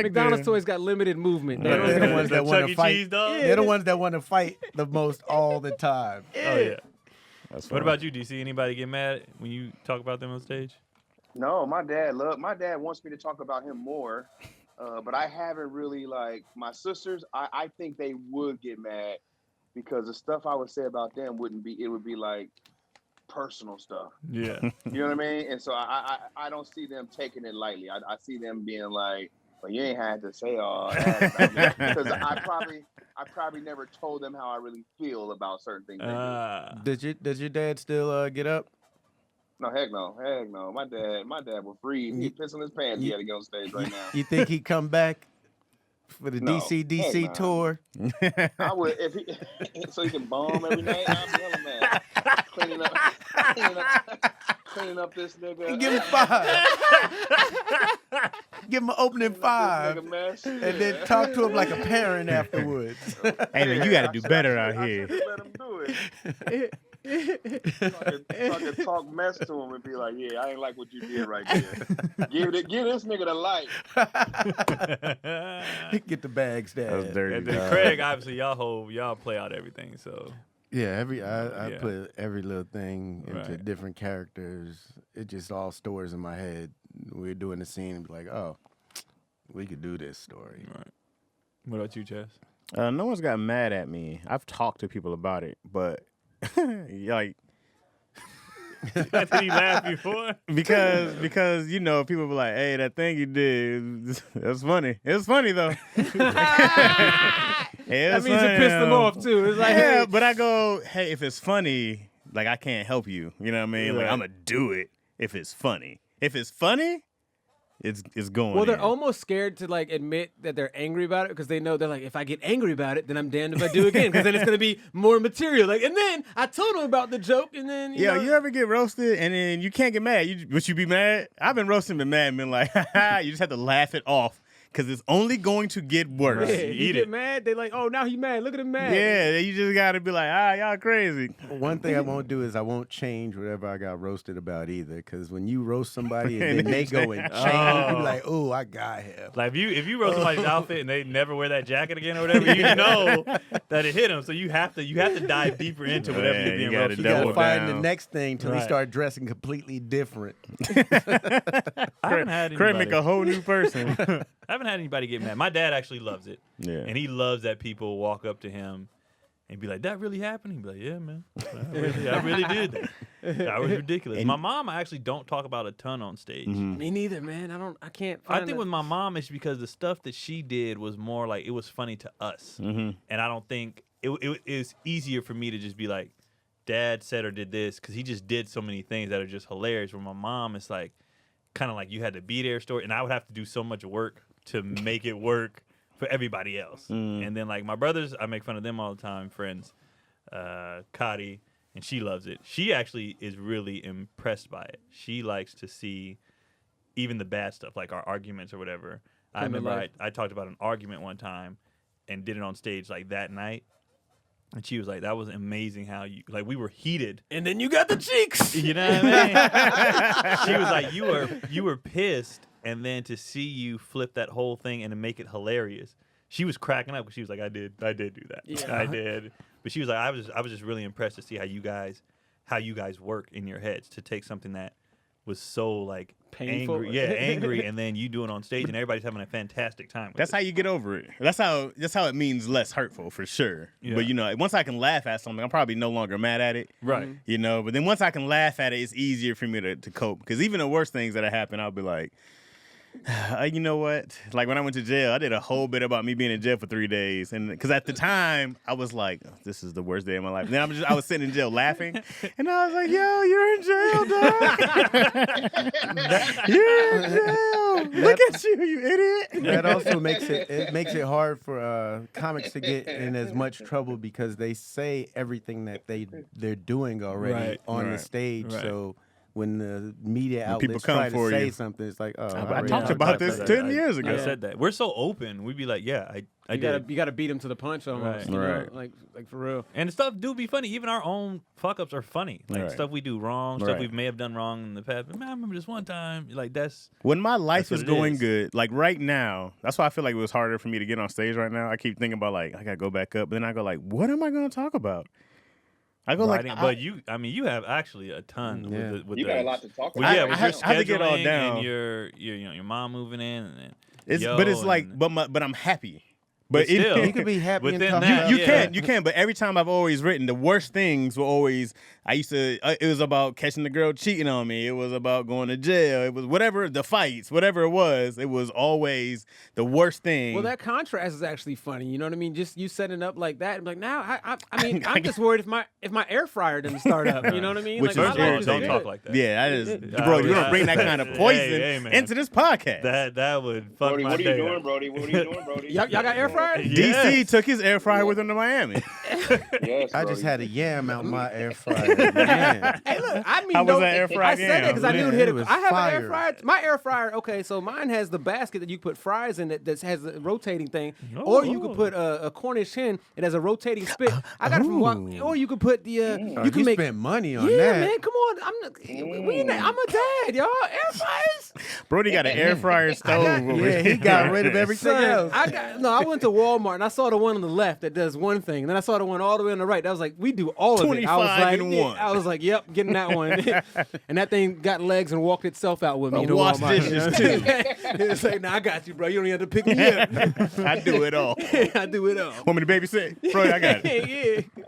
McDonald's toys got limited movement. They're the ones that want to fight. Dog? They're the ones that want to fight the most all the time. Oh yeah. That's What about you? Do you see anybody get mad when you talk about them on stage? No, my dad wants me to talk about him more, but I haven't really my sisters. I think they would get mad because the stuff I would say about them would be like personal stuff. Yeah. You know what I mean? And so I don't see them taking it lightly. I see them being like, "Well, you ain't had to say all that," because I probably never told them how I really feel about certain things. Does your dad still get up? No, heck no. My dad will freeze. He'd piss on his pants. He had to get on stage right now. You think he'd come back for the No, DC heck no. tour? I would if he so he can bomb every night. I'd be hella mad. Cleaning up this nigga. Give him 5. Give him an opening 5, and then talk to him like a parent afterwards. Hey man, you gotta do better out here. Let him do it. So I could talk mess to him and be like, "Yeah, I ain't like what you did right there. Give this nigga the light." Get the bags, Dad. That was dirty. And then Craig, obviously, y'all play out everything. So Yeah, I put every little thing into Right. different characters. It just all stores in my head. We're doing the scene and be like, "Oh, we could do this story." right. What about you, Chaz? No one's got mad at me. I've talked to people about it, but like Did he laugh before? because people be like, "Hey, that thing you did, that's funny. It was funny though." That means it pissed them off too. It's like, Yeah, hey, but I go, "Hey, if it's funny, like I can't help you. You know what I mean? Like Right. I'm gonna do it if it's funny. If it's funny, it's going." well, they're in. almost scared to admit that they're angry about it because they know they're like, if I get angry about it, then I'm damned if I do again because then it's gonna be more material. And then I told them about the joke, and then you ever get roasted and then you can't get mad? Would you be mad? I've been roasting, been mad, and been like, you just have to laugh it off because it's only going to get worse. Yeah, You you eat get it. mad. They like, oh, now he mad. Look at him mad. Yeah, you just gotta be like, y'all crazy. One thing I won't do is I won't change whatever I got roasted about either. Because when you roast somebody and then they go and change, you be like, "Oh, I got him." Like if you roast somebody's outfit and they never wear that jacket again or whatever, you know that it hit them. So you have to dive deeper into whatever Yeah, you're you being gotta roasted You gotta double for. find the down. next thing till he Right. start dressing completely different. I haven't had Craig make anybody. a whole new person. I haven't had anybody get mad. My dad actually loves it. Yeah. And he loves that people walk up to him and be like, "That really happened?" He'd be like, "Yeah, man. I really did that. That was ridiculous." And- My mom, I actually don't talk about a ton on stage. Me neither, man. I can't. I Find think with my mom, it's because the stuff that she did was more like it was funny to us. And I don't think it is easier for me to just be like, "Dad said or did this," because he just did so many things that are just hilarious. Where my mom, it's like kind of like you had to be there story, and I would have to do so much work to make it work for everybody else. And then like my brothers, I make fun of them all the time, friends, Cotty, and she loves it. She actually is really impressed by it. She likes to see even the bad stuff, like our arguments or whatever. I Come to remember life. I talked about an argument one time and did it on stage like that night. And she was like, "That was amazing how you, like, we were heated." and then you got the cheeks. You know what I mean? She was like, you were pissed, and then to see you flip that whole thing and to make it hilarious. She was cracking up because she was like, I did do that. Yeah. I did. But she was like, I was just really impressed to see how you guys work in your heads to take something that was so like Painful. angry, and then you do it on stage and everybody's having a fantastic time with That's it. how you get over it. That's how it means less hurtful for sure. Yeah. But once I can laugh at something, I'm probably no longer mad at it. Right. But then once I can laugh at it, it's easier for me to cope. Because even the worst things that happen, I'll be like, You know what? Like when I went to jail, I did a whole bit about me being in jail for 3 days, and because at the time I was like, oh, "This is the worst day of my life." And then I was sitting in jail laughing, and I was like, "Yo, you're in jail, dog. You're in jail. Look at you idiot." That also makes it hard for comics to get in as much trouble because they say everything that they're doing already on the stage. Right. So when the media When people outlets come try for to say you. something, it's like, oh, I already talked about this that. 10 years ago. I said that. We're so open. We'd be like, yeah, I You did. gotta beat him to the punch almost. Right. You know? Right. Like for real. And stuff do be funny. Even our own fuck ups are funny. Like Right. stuff we do wrong, stuff Right. we may have done wrong in the past. But man, I remember this one time. Like that's When my life That's is what it going is. good, like right now, that's why I feel like it was harder for me to get on stage right now. I keep thinking about like I gotta go back up, but then I go like, what am I gonna talk about? I go writing. like, But you have actually a ton. Yeah. With You the, got a lot to talk Well, about. yeah, I with have- your I have to get all scheduling down. and your mom moving in. And it's, yo, but it's like, and- but I'm happy. But still, You could be happy and within talk that, You about you can, but every time I've always written, the worst things were always, it was about catching the girl cheating on me. It was about going to jail. It was whatever, the fights, whatever it was always the worst thing. Well, that contrast is actually funny. You know what I mean? Just you setting up like that. Like now, I mean, I'm just worried if my air fryer doesn't start up. You know what I mean? Which like, is my life irritating. don't good. talk like that. Yeah, I just, Yeah. bro, you Yeah. don't bring that kind of Hey, poison hey, man. into this podcast. that would fuck Brody, my what are you day doing, up. Brody? What are you doing, Brody? Y'all got air fryers? DC Yes. took his air fryer with him to Miami. Yes, I just Brody. had a yam out my air fryer. Man. Hey, look, I mean, How was don't- that air fryer I said that yam? because I knew Man, it hit. it was I have an air fire. fryer. My air fryer. Okay, so mine has the basket that you put fries in that has a rotating thing, or you could put a Cornish hen. It has a rotating spit. I got it from Walk. Ooh. Or you could put the. Oh, You can make. spent money on Yeah, that. man, come on. I'm a dad, y'all. Air fryers. Brody got an air fryer stove over Yeah, here. he got rid of everything Son, else. I went to Walmart and I saw the one on the left that does one thing. And then I saw the one all the way on the right. That was like, we do all of it. I was 25 like, in yeah. one. I was like, yep, getting that one. And that thing got legs and walked itself out with me to wash Walmart. dishes, You know? It's like, nah, I got you, bro. You don't even have to pick me up. I do it all. I do it all. Want me to babysit? Brody, I got it. Yeah.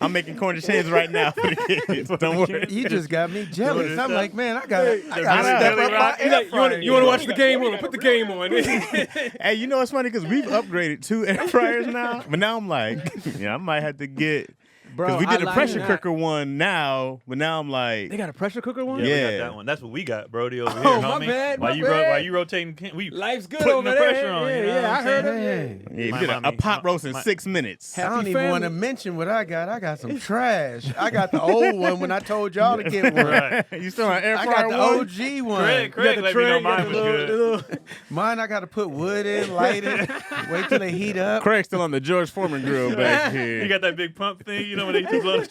I'm making Cornish hens right now for the kids. Don't worry. You just got me jealous. I'm like, man, I got to I step know. up my Like, air Like, fryer. you want to watch the game on? Put the game on. Hey, you know what's funny? Because we've upgraded 2 air fryers now. But now I'm like, I might have to get... Because Bro, we did I a like pressure that. cooker one now, but now I'm like... They got a pressure cooker one? Yeah, we Yeah. got that one. That's what we got, Brody, over Oh, here, my homie. bad, While my you bad. while you rotating, we Life's good putting over the there. pressure on. Yeah, You know yeah, what I I'm heard saying? it. Hey. Yeah, My we did a pot roast in 6 minutes. I don't Happy even want to family. mention what I got. I got some trash. I got the old one when I told y'all to get one. Right. You still on air I fryer got the one? OG one. Craig let me know mine was good. Mine, I got to put wood in, light it, wait till they heat up. Craig's still on the George Foreman grill back here. You got that big pump thing, you know, when they just blow.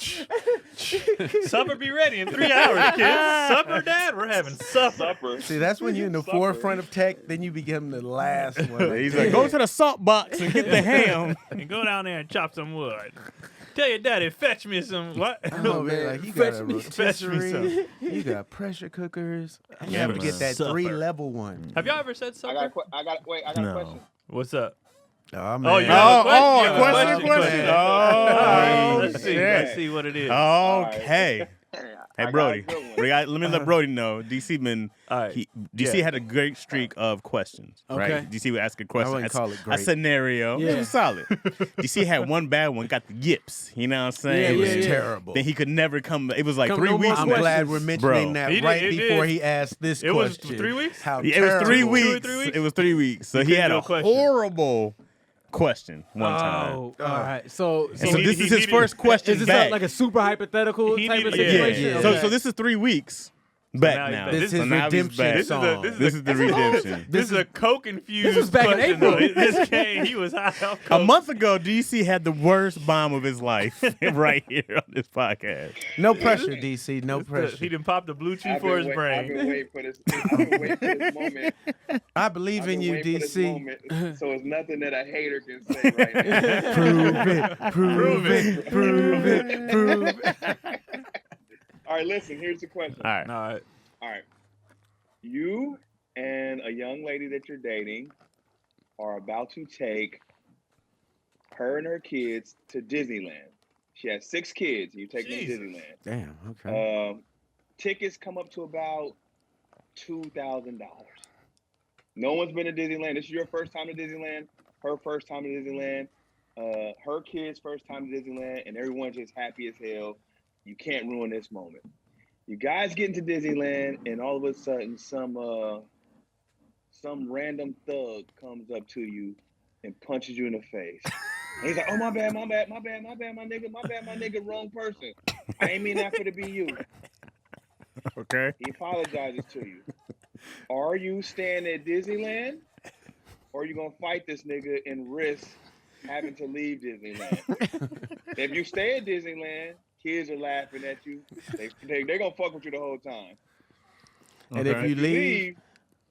Supper be ready in 3 hours, kids. Supper, Dad? We're having supper. Supper. See, that's when you're in the Supper. forefront of tech. Then you become the last one. He's like, go to the salt box and get the ham. And go down there and chop some wood. Tell your daddy, fetch me some what? Oh, man, like you got a fetch me rotisserie, you got pressure cookers. I'm gonna have to get that Supper. 3-level one. Have y'all ever said I got supper? a No. question. What's up? Oh, man. Oh, you have a question? a question. All right, Oh, let's see. shit. Let's see what it is. Okay. I Hey, got Brody. a good one. Let me let Brody know. DC been All right. DC Yeah. had a great streak of questions. Okay. Right? DC would ask a question. wouldn't call it A great. scenario. Yeah. It was solid. DC had one bad one, got the yips. You know what I'm saying? Yeah, It was yeah, yeah. terrible. Then he could never come. It was like Come 3 no more weeks. I'm questions. glad we're mentioning Bro. that He did- right it before did. he asked this It was question. 3 weeks? How Yeah, it was 3 terrible. weeks. 2 or 3 weeks? It was 3 weeks. So he couldn't had do a a question. horrible question one time. Oh, all right. So And so He this needed- is his first question is this back. like a super hypothetical He type of needed- situation? yeah. So Okay. so this is 3 weeks back now he's now. back. This So is his now he's redemption back. song. This is the redemption. This is a coke infused. This was back in question, April. though. This came. He was high off A coke. month ago, DC had the worst bomb of his life right here on this podcast. No pressure, DC. No He pressure. done popped the blue chew I've for been his wait- I've brain. been waiting for this. I've been waiting for this moment. I believe I've in been you, waiting for this DC. moment, so it's nothing that a hater can say right now. Prove it. Prove it. Prove it. All right, listen. Here's the question. All right. All right. All right. You and a young lady that you're dating are about to take her and her kids to Disneyland. She has 6 kids. You take them to Jesus. Disneyland. Damn. Okay. Tickets come up to about $2,000. No one's been to Disneyland. This is your first time to Disneyland. Her first time to Disneyland. Her kid's first time to Disneyland, and everyone's just happy as hell. You can't ruin this moment. You guys get into Disneyland, and all of a sudden, some random thug comes up to you and punches you in the face. And he's like, "Oh, my bad, my nigga, wrong person. I ain't mean that for to be you." Okay. He apologizes to you. Are you staying at Disneyland, or are you gonna fight this nigga and risk having to leave Disneyland? If you stay at Disneyland, kids are laughing at you. They're gonna fuck with you the whole time. And if you leave,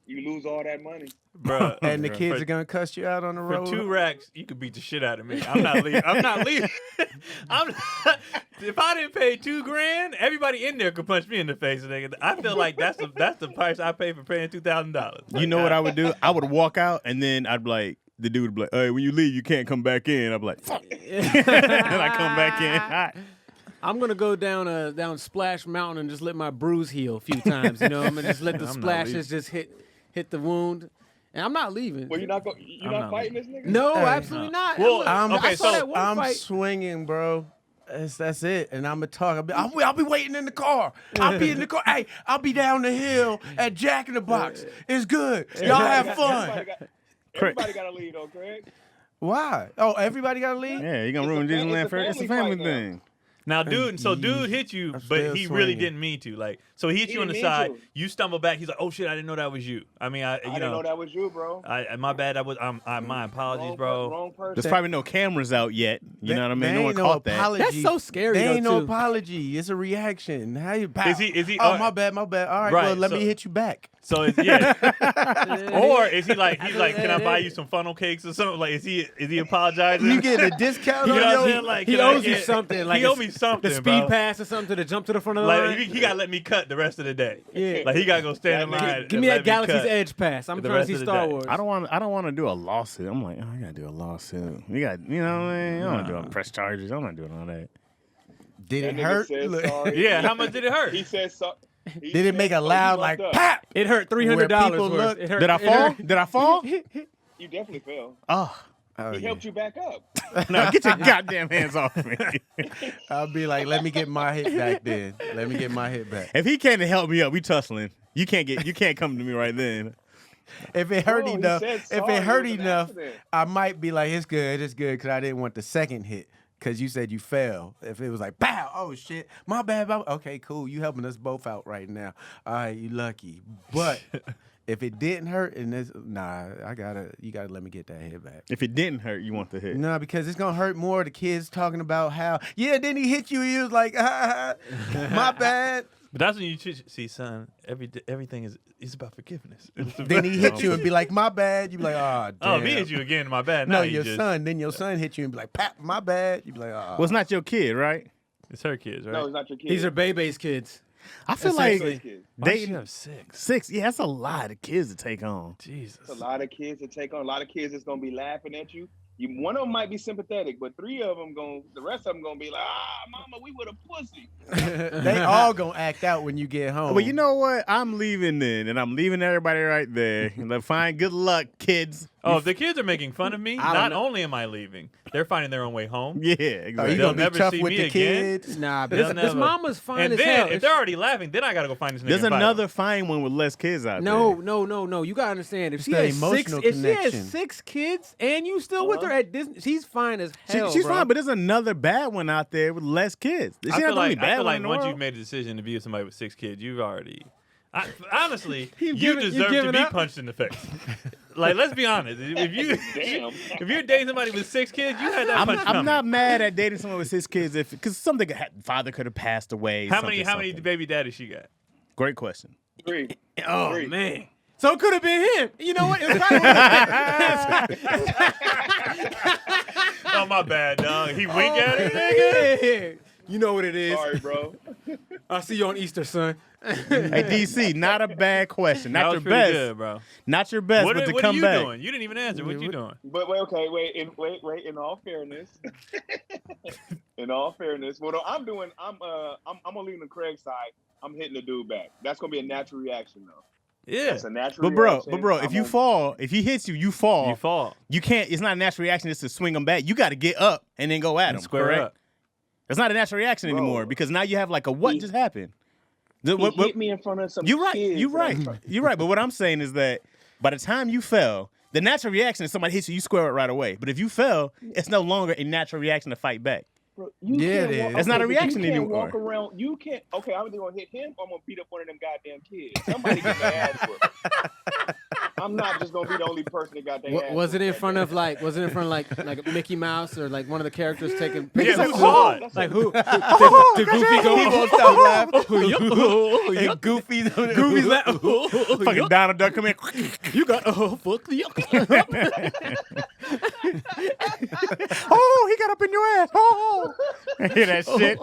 you lose all that money. Bro, and the kids are gonna cuss you out on the for road. 2 racks, you could beat the shit out of me. I'm not leaving. I'm not leaving. If I didn't pay $2,000, everybody in there could punch me in the face. Nigga. I feel like that's the price I pay for paying $2,000. You know what I would do? I would walk out, and then I'd be like, the dude would be like, "Hey, when you leave, you can't come back in." I'd be like, "Fuck." And I come back in hot. I'm gonna go down Splash Mountain and just let my bruise heal a few times. You know, I'm gonna just let the I'm not splashes just hit the wound, and I'm not leaving. Well, you're not fighting this nigga? No, Hey. absolutely not. Well, I saw that one I'm fight. swinging, bro. That's it. And I'm gonna talk. I'll be waiting in the car. I'll be in the car. Hey, I'll be down the hill at Jack in the Box. It's good. Y'all have fun. Everybody got to leave, though, Craig. Why? Oh, everybody gotta leave? Yeah, you're gonna ruin Disneyland for it's a family fight now. thing. Now, dude, dude hit you, I'm but still he really swinging. didn't mean to. Like, so he hit you on the didn't mean side. to. You stumble back. He's like, "Oh shit, I didn't know that was you." I mean, I didn't know that was you, bro. my bad. My apologies, bro. Wrong person. There's probably no cameras out yet. You know what I mean? There No one ain't caught that. apology. That's so scary, There though, ain't no too. apology. It's a reaction. How you? Is he? Oh, my bad. All right, Right, well, let so- me hit you back. So it's, yeah. Or is he like, he's like, "Can I buy you some funnel cakes or something?" Like, is he apologizing? You get a discount You on know what I'm your. saying? Like, He can I owes you get- something, like he a- owe me something, the speed bro. pass or something to jump to the front of the line. Like, he got to let me cut the rest of the day. Yeah. Like, he got to go stand in Give- line. Give and me let that Galaxy's cut. Edge pass. I'm the trying to rest see of the Star day. Wars. I don't want to do a lawsuit. I'm like, I gotta do a lawsuit. You know what I mean? I don't want to do a press charges. I'm not doing all that. Did That it nigga hurt? said Look, sorry. Yeah, how much did it hurt? He said so. Did it make a loud like pop? It hurt $300 Where people worth. look- It hurt, Did I it fall? hurt- Did I fall? You definitely fell. Oh, Oh, He yeah. helped you back up. no! Get your goddamn hands off me. I'll be like, let me get my hit back then. Let me get my hit back. If he can't help me up, we tussling. You can't come to me right then. If it hurt Bro, he enough, said if sorry, it hurt it was an enough, accident. I might be like, it's good, because I didn't want the second hit. Because you said you fell. If it was like, pow, oh shit, my bad. Okay, cool. You helping us both out right now. All right, you lucky. But if it didn't hurt, and this, you gotta let me get that hit back. If it didn't hurt, you want the hit. No, because it's gonna hurt more. The kids talking about how, yeah, then he hit you. He was like, my bad. But that's when you see, son. Everything is about forgiveness. Then he hit you and be like, my bad. You be like, oh, damn. Oh, me hit you again. My bad. No, Now your you just, son. Then your son hit you and be like, Pap, my bad. You be like, oh. Well, it's not your kid, right? It's her kids, right? No, it's not your kid. These are Bebe's kids. I feel Essentially. like kids. Why they she have 6? 6. Yeah, that's a lot of kids to take on. Jesus. It's a lot of kids to take on. A lot of kids that's gonna be laughing at you. One of them might be sympathetic, but 3 of them the rest of them gonna be like, mama, we with a pussy. They all gonna act out when you get home. Well, you know what? I'm leaving then, and I'm leaving everybody right there. And fine, good luck, kids. Oh, if the kids are making fun of me, I don't not know. only am I leaving, they're finding their own way home. Yeah, Are you exactly. They'll gonna never be tough see with me the again. kids? Nah, but They'll this never. mama's fine And as then, hell. if they're already laughing, then I gotta go find this nigga. There's and fight another him. fine one with less kids out No, there. no. You gotta understand. If It's she the has 6, emotional if she connection. has 6 kids and you still with her at Disney, she's fine as hell. She's bro. fine, but there's another bad one out there with less kids. She's I not feel the only like, bad one in the once world. you've made a decision to be with somebody with 6 kids, you've already. Honestly, you you deserve to giving be up? punched in the face. Like, let's be honest. Damn. If you're dating somebody with 6 kids, you had that punch I'm coming. not mad at dating someone with 6 kids because something father could have passed away. How many something. baby daddies she got? Great question. 3. Oh 3. man. So it could have been him. You know what? It was probably Oh, my bad, dog. He wink at her, nigga. Yeah. You know what it is. Sorry, bro. I'll see you on Easter, son. Hey, DC, not a bad question. That Not was your pretty best. good, bro. Not your best, What but to are come you back. doing? You didn't even answer. What you doing? But wait. In all fairness, well, no, I'm gonna lean the Craig side. I'm hitting the dude back. That's gonna be a natural reaction, though. Yeah. That's a natural But reaction. bro, if you fall, if he hits you, you fall. You fall. You can't. It's not a natural reaction just to swing him back. You got to get up and then go at And him. square correct? up. It's not a natural reaction Bro. anymore because now you have like a what He- just happened. He hit me in front of some You're right. kids. You're right. and I- You're right. But what I'm saying is that by the time you fell, the natural reaction is somebody hits you, you square it right away. But if you fell, it's no longer a natural reaction to fight back. Bro, you Yeah, can't it walk, is. That's not a but reaction you can't anymore. Walk around. You can't. Okay, I'm either gonna hit him or I'm gonna beat up one of them goddamn kids. Somebody get their ass whooped. I'm not just gonna be the only person that got their ass. Was it in whooped front that of day. was it in front of like Mickey Mouse or like one of the characters taking Yeah, pictures? who of saw it? That's Like a- who? Did Goofy go? He won't stop laughing. You And Goofy's on there. Goofy's like, Fucking Donald Duck, come in. you got fuck the Oh, he got up in your ass. Oh, hear that shit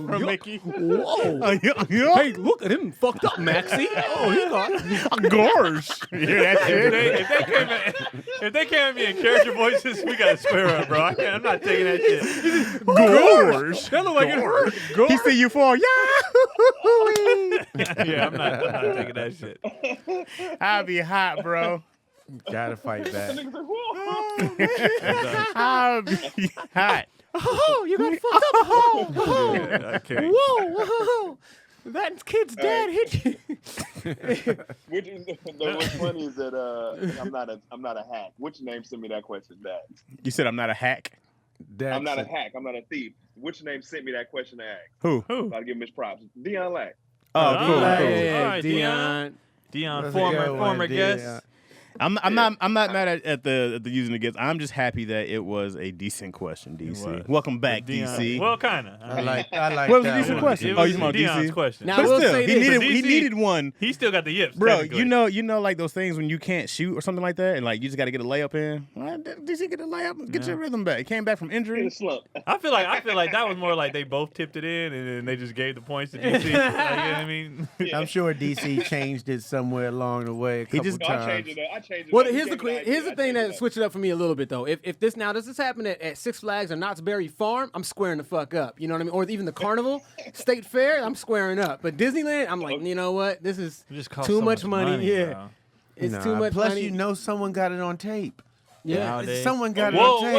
from Mickey? Whoa! Yeah. Hey, look at him, fucked up, Maxie. Oh, he got. Gosh. You hear that shit? If they came at me in character voices, we gotta square up, bro. I'm not taking that shit. Gosh. That look like it hurt. He see you fall. Yeah. Yeah, I'm not taking that shit. I'll be hot, bro. Gotta fight back. Niggas like, whoa. I'll be hot. Oh, you got fucked up. Oh, Yeah, I can't. whoa. That kid's dad hit you. Which is what's funny is that I'm not a hack. Which name sent me that question? That You said I'm not a hack. I'm not a hack. I'm not a thief. Which name sent me that question to ask? Who? Who? Gotta give him his props. Dion Lack. Oh, cool. All right. cool. Hey, All right, Dion. Dion, That's a good one, former Dion. guest. I'm not mad at the using the gifts. I'm just happy that it was a decent question, DC. was. Welcome back, Dion. DC. Well, kinda. I like What was the that decent one. question? It Oh, was you talking about Dion's DC? question. Now, But I will still, say he this, needed DC one. He still got the yips, Bro, technically. you know, like those things when you can't shoot or something like that, and like you just got to get a layup in. Well, DC get a layup, get your rhythm back. He came back from In a injury. slump. I feel like that was more like they both tipped it in and then they just gave the points to DC. You know what I mean? I'm sure DC changed it somewhere along the way. A couple just- No, I times. changed it up. I changed it Well, up. here's You the gave me an here's the idea. I thing changed that it up. switched it up for me a little bit though. If this happen at Six Flags or Knott's Berry Farm, I'm squaring the fuck up. You know what I mean? Or even the Carnival, State Fair, I'm squaring up. But Disneyland, I'm like, you know what? This is It just cost too so much money. Yeah, bro. it's Nah, too much plus, money. you know someone got it on tape. yeah. Nowadays. Someone got it on tape.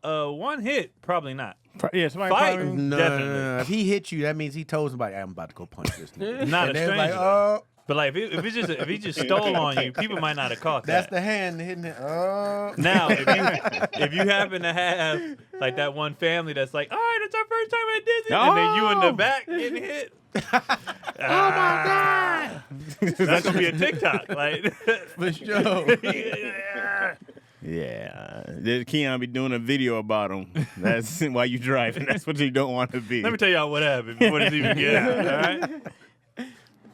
Well, one hit, probably not. Yeah, somebody Fight. probably. No, Definitely. no. If he hit you, that means he told somebody, I'm about to go punch this nigga. Not And a they're stranger. like, oh, But like, if he just stole on you, people might not have caught that's that. the hand hitting it. Oh. Now, if you happen to have like that one family that's like, all right, it's our first time at Disney, and then you in the back getting hit. Oh my god! That's gonna be a TikTok, like. For sure. Yeah, Keon be doing a video about him. That's why you driving. That's what you don't want to be. Let me tell y'all what happened before this even get out. All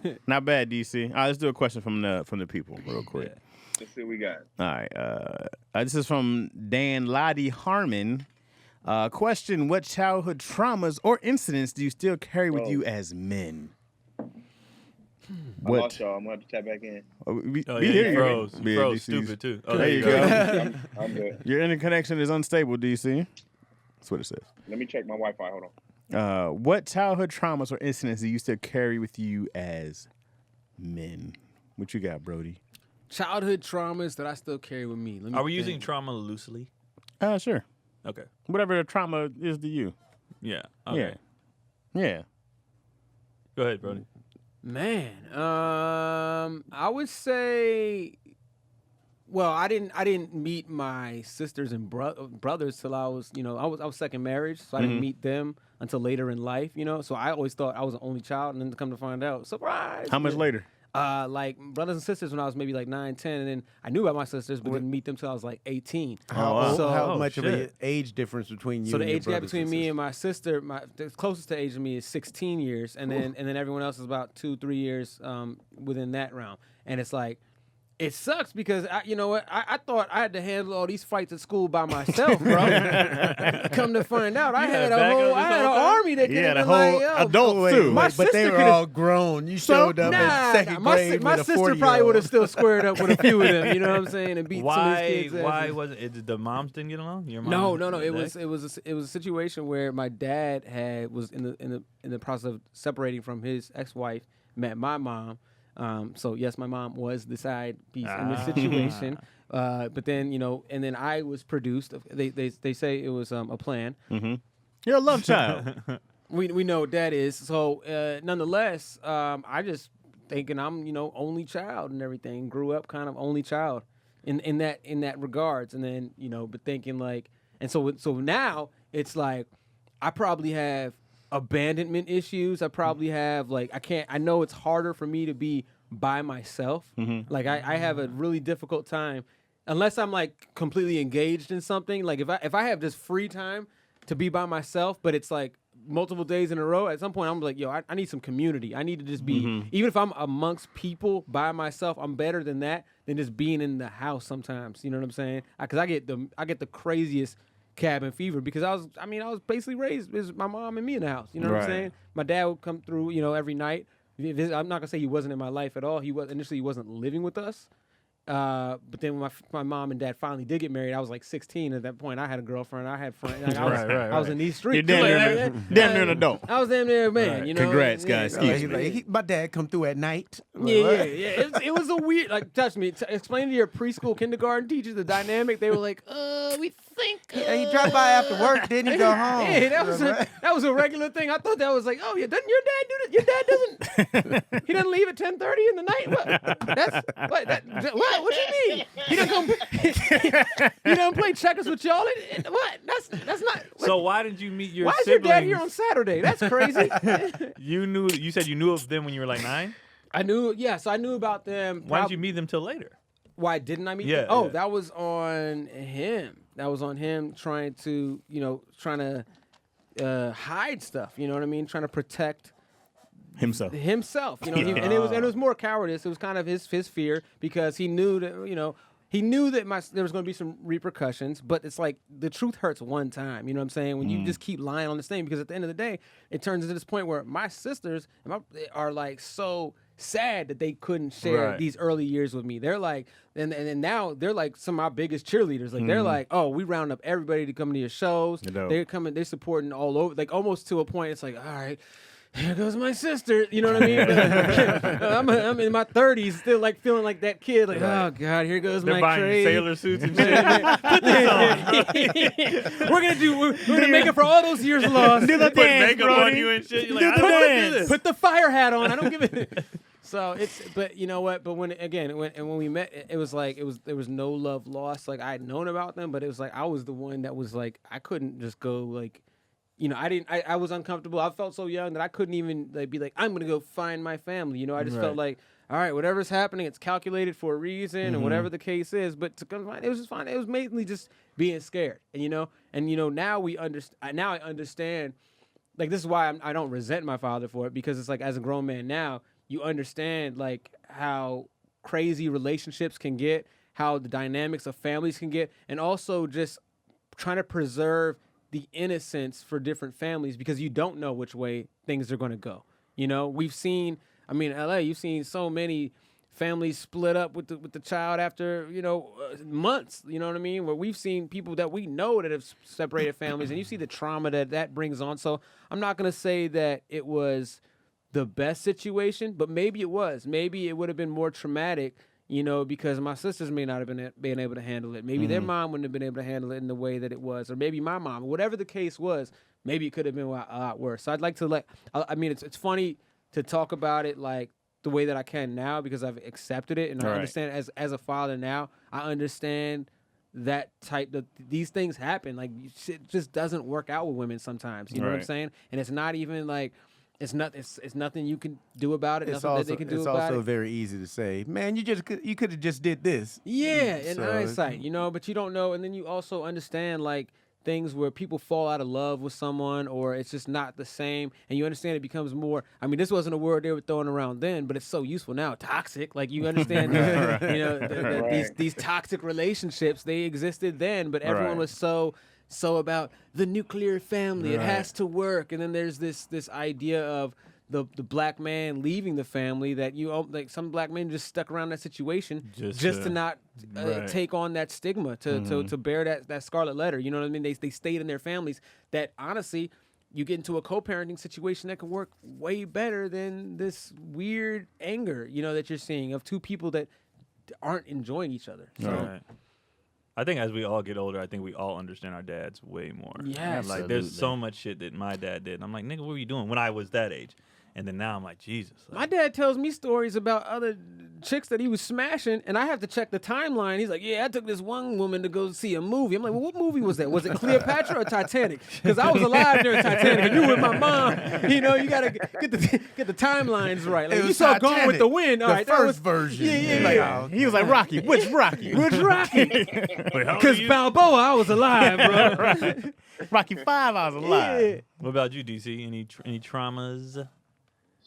right. Not bad, DC. All right, let's do a question from the people real quick. Let's see what we got. All right. This is from Dan Lottie Harmon. Question: what childhood traumas or incidents do you still carry with you as men? I lost y'all. I'm gonna have to tap back in. Oh We yeah, hear you froze. Yeah, You froze DC's stupid too. Oh, There you go. I'm good. Your interconnection is unstable, DC. That's what it says. Let me check my Wi-Fi. Hold on. What childhood traumas or incidents do you still carry with you as men? What you got, Brody? Childhood traumas that I still carry with me. Let me Are we think. using trauma loosely? Sure. Okay. Whatever the trauma is to you. Yeah. Okay. Yeah. Go ahead, Brody. Man, I would say, well, I didn't meet my sisters and brothers till I was, I was second marriage, so I didn't meet them until later in life, So I always thought I was the only child, and then to come to find out, surprise. How much later? Like brothers and sisters when I was maybe like 9, 10, and then I knew about my sisters, but didn't meet them till I was like 18. wow. So, How much of an shit. age difference between you so and the your age gap brothers between me sisters? and my sister, the closest to age of me is 16 years, and then everyone else is about 2-3 years within that realm. And it's like, it sucks because I thought I had to handle all these fights at school by myself, bro. Come to find out, I had an army that He came had a in whole like, yo, adult too. My But they sister were could've- all grown. You showed up in second grade my with a sister probably would have 40-year-old. still squared up with a few of them. You know what I'm saying? And beat some of these kids. Why asses. was it? The moms didn't get along? Your mom? No. It Nick? was a situation where my dad was in the process of separating from his ex-wife, met my mom, So yes, my mom was the side piece in this situation. But then, and then I was produced. They say it was a plan. Mm-hmm. You're a love child. We know what that is. So nonetheless, I just thinking I'm only child and everything. Grew up kind of only child in that regards, and then but thinking like, and so now it's like I probably have abandonment issues. I probably have like I know it's harder for me to be by myself. Mm-hmm. Like I have a really difficult time unless I'm like completely engaged in something. Like if I have just free time to be by myself, but it's like multiple days in a row, at some point I'm like, I need some community. I need to just be, even if I'm amongst people by myself, I'm better than that than just being in the house sometimes. You know what I'm saying? Because I get the craziest cabin fever because I was basically raised with my mom and me in the house. You know what I'm saying? My dad would come through, every night. I'm not gonna say he wasn't in my life at all. He wasn't living with us. But then when my mom and dad finally did get married, I was like 16 at that point. I had a girlfriend. I had friends. Like, I was in these streets. You're damn near an adult. I was damn near a man. Right. You know. Congrats, guys. He's Excuse me. like, my dad come through at night. I'm like, Yeah. what? It was a weird. Like, touch me. Explain to your preschool, kindergarten teachers the dynamic. They were like, we think. Yeah, he dropped by after work, didn't he go home? Yeah, that was a regular thing. I thought that was like, oh yeah, doesn't your dad do this? Your dad doesn't. He doesn't leave at 10:30 in the night. What? What you mean? He don't come. He don't play checkers with y'all. What? That's not. So why did you meet your Why is siblings? your dad here on Saturday? That's crazy. You said you knew of them when you were like 9? I knew. Yeah, so I knew about them. Why did you meet them till later? Why didn't I meet Yeah, them? Oh, yeah. that was on him. That was on him trying to hide stuff. You know what I mean? Trying to protect Himself. himself. And it was more cowardice. It was kind of his fear because he knew that he knew that there was going to be some repercussions. But it's like the truth hurts one time. You know what I'm saying? When you just keep lying on this thing, because at the end of the day, it turns into this point where my sisters are like so sad that they couldn't share these early years with me. They're like, and now they're like some of my biggest cheerleaders. Like they're like, oh, we round up everybody to come to your shows. They're coming, they're supporting all over. Like almost to a point, it's like, all right, here goes my sister. You know what I mean? I'm in my 30s, still like feeling like that kid. Like, oh God, here goes They're my buying crazy. sailor suits and shit. We're gonna make it for all those years lost. Do the Put dance, makeup Brody. on you and shit. You're Do like, the I don't want to do dance. this. Put the fire hat on. I don't give it. So but you know what? But when we met, it was like there was no love lost. Like I had known about them, but it was like I was the one that was like I couldn't just go like, I was uncomfortable. I felt so young that I couldn't even be like I'm gonna go find my family. I just felt like, all right, whatever's happening, it's calculated for a reason, and whatever the case is. But to come find, it was just fine. It was mainly just being scared, now I understand. Like this is why I don't resent my father for it, because it's like as a grown man now, you understand like how crazy relationships can get, how the dynamics of families can get, and also just trying to preserve the innocence for different families because you don't know which way things are going to go. We've seen, in LA, you've seen so many families split up with the child after, months, you know what I mean? Where we've seen people that we know that have separated families, and you see the trauma that brings on. So I'm not going to say that it was the best situation, but maybe it was. Maybe it would have been more traumatic, because my sisters may not have been able to handle it. Maybe their mom wouldn't have been able to handle it in the way that it was, or maybe my mom. Whatever the case was, maybe it could have been a lot worse. So I'd like to it's funny to talk about it like the way that I can now because I've accepted it and I understand as a father now. I understand that these things happen. Like shit just doesn't work out with women sometimes. You know what I'm saying? And it's not even like. It's nothing you can do about it. Nothing that they can do about it. It's also very easy to say, man, you could have just did this. Yeah, in hindsight, but you don't know. And then you also understand like things where people fall out of love with someone or it's just not the same. And you understand it becomes more. This wasn't a word they were throwing around then, but it's so useful now. Toxic, like you understand. These toxic relationships, they existed then, but everyone was so about the nuclear family. It has to work. And then there's this idea of the black man leaving the family that like some black men just stuck around that situation just to not take on that stigma, to bear that scarlet letter. You know what I mean? They stayed in their families that honestly you get into a co-parenting situation that can work way better than this weird anger, that you're seeing of two people that aren't enjoying each other. So, Right. I think as we all get older, I think we all understand our dads way more. Yes. Like there's so much shit that my dad did. I'm like, nigga, what were you doing when I was that age? And then now I'm like, Jesus. my Like, dad tells me stories about other chicks that he was smashing, and I have to check the timeline. He's like, yeah, I took this one woman to go see a movie. I'm like, well, what movie was that? Was it Cleopatra or Titanic? Because I was alive during Titanic, and you with my mom. You got to get the timelines right. Like, It you was saw Gone with Titanic, the Wind. All the right, that first was version. Yeah. He was like, Rocky, which Rocky? Which Rocky? wait, how old are Because you? Balboa, I was alive, bro. Rocky 5, I was alive. Yeah. What about you, DC? Any traumas?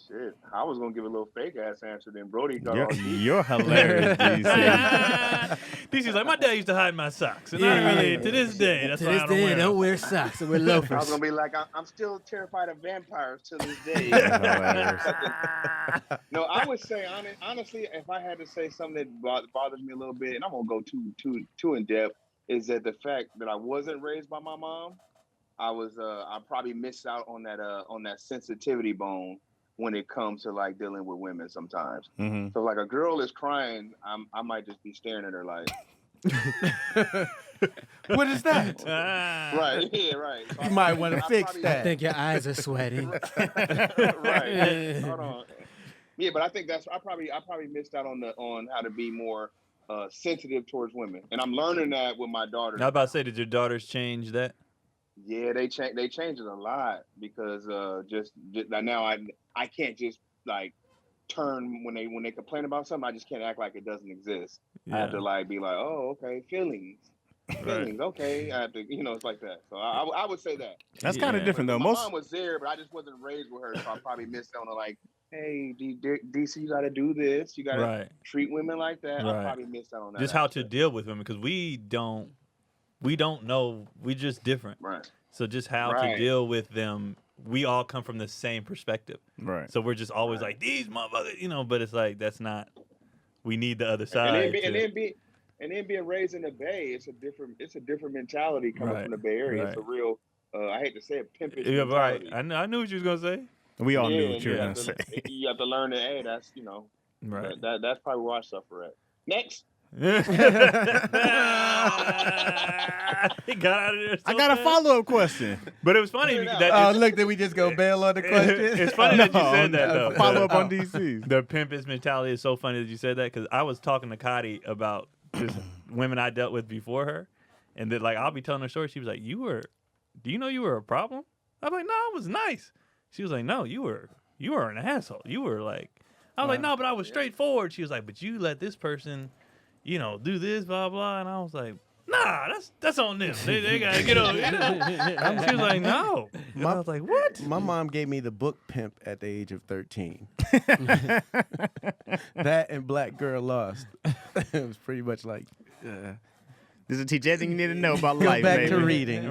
Shit, I was gonna give a little fake ass answer, then Brody got all deep. You're hilarious, DC. DC's like, my dad used to hide my socks, and I really, to this day, that's To why this I don't day, wear them. don't wear socks and wear I loafers. was gonna be like, I'm still terrified of vampires to this day. Hilarious. No, I would say honestly, if I had to say something that bothers me a little bit, and I'm gonna go too in depth, is that the fact that I wasn't raised by my mom, I probably missed out on that sensitivity bone when it comes to like dealing with women sometimes. Mm-hmm. So like a girl is crying, I might just be staring at her like, What is that? right, yeah, right. So You might want to I fix probably- that. I think your eyes are sweating. right. Hold on. Yeah, but I think I probably missed out on how to be more sensitive towards women, and I'm learning that with my daughter. I was about to say, did your daughters change that? Yeah, they changed it a lot because just now I can't just like turn when they complain about something. I just can't act like it doesn't exist. I have to like be like, oh, okay, feelings, okay. I have to, it's like that. So I would say that. That's kind of different, though. My mom was there, but I just wasn't raised with her, so I probably missed out on like, hey, DC, you got to do this. You got to treat women like that. I probably missed out on that. Just how to deal with women, because we don't know. We just different. Right. So just how to deal with them. We all come from the same perspective. Right. So we're just always like, these motherfuckers, but it's like, that's not, we need the other side. And then being raised in the Bay, it's a different mentality coming from the Bay Area. Right. It's a real, I hate to say it, pimpish Yeah, mentality. right. I knew what you was going to say. We all knew what you were you going have to to- say. You have to learn that, hey, that's, Right. that's probably where I suffer at. Next. He got out of there. I got a follow-up question. But it was funny that Oh, look, did we just go bail on the question? it's funny that you said that, though. Follow-up on DC. The pimpist mentality is so funny that you said that, because I was talking to Kadi about just women I dealt with before her, and that like I'll be telling her story. She was like, do you know you were a problem? I'm like, no, I was nice. She was like, no, you were an asshole. You were like, I was like, no, but I was straightforward. She was like, but you let this person, do this, blah, blah. And I was like, nah, that's on them. They gotta get over it. She was like, no. And I was like, what? My mom gave me the book Pimp at the age of 13. That and Black Girl Lost. It was pretty much like, This will teach everything you need to know about go life, back baby. to reading.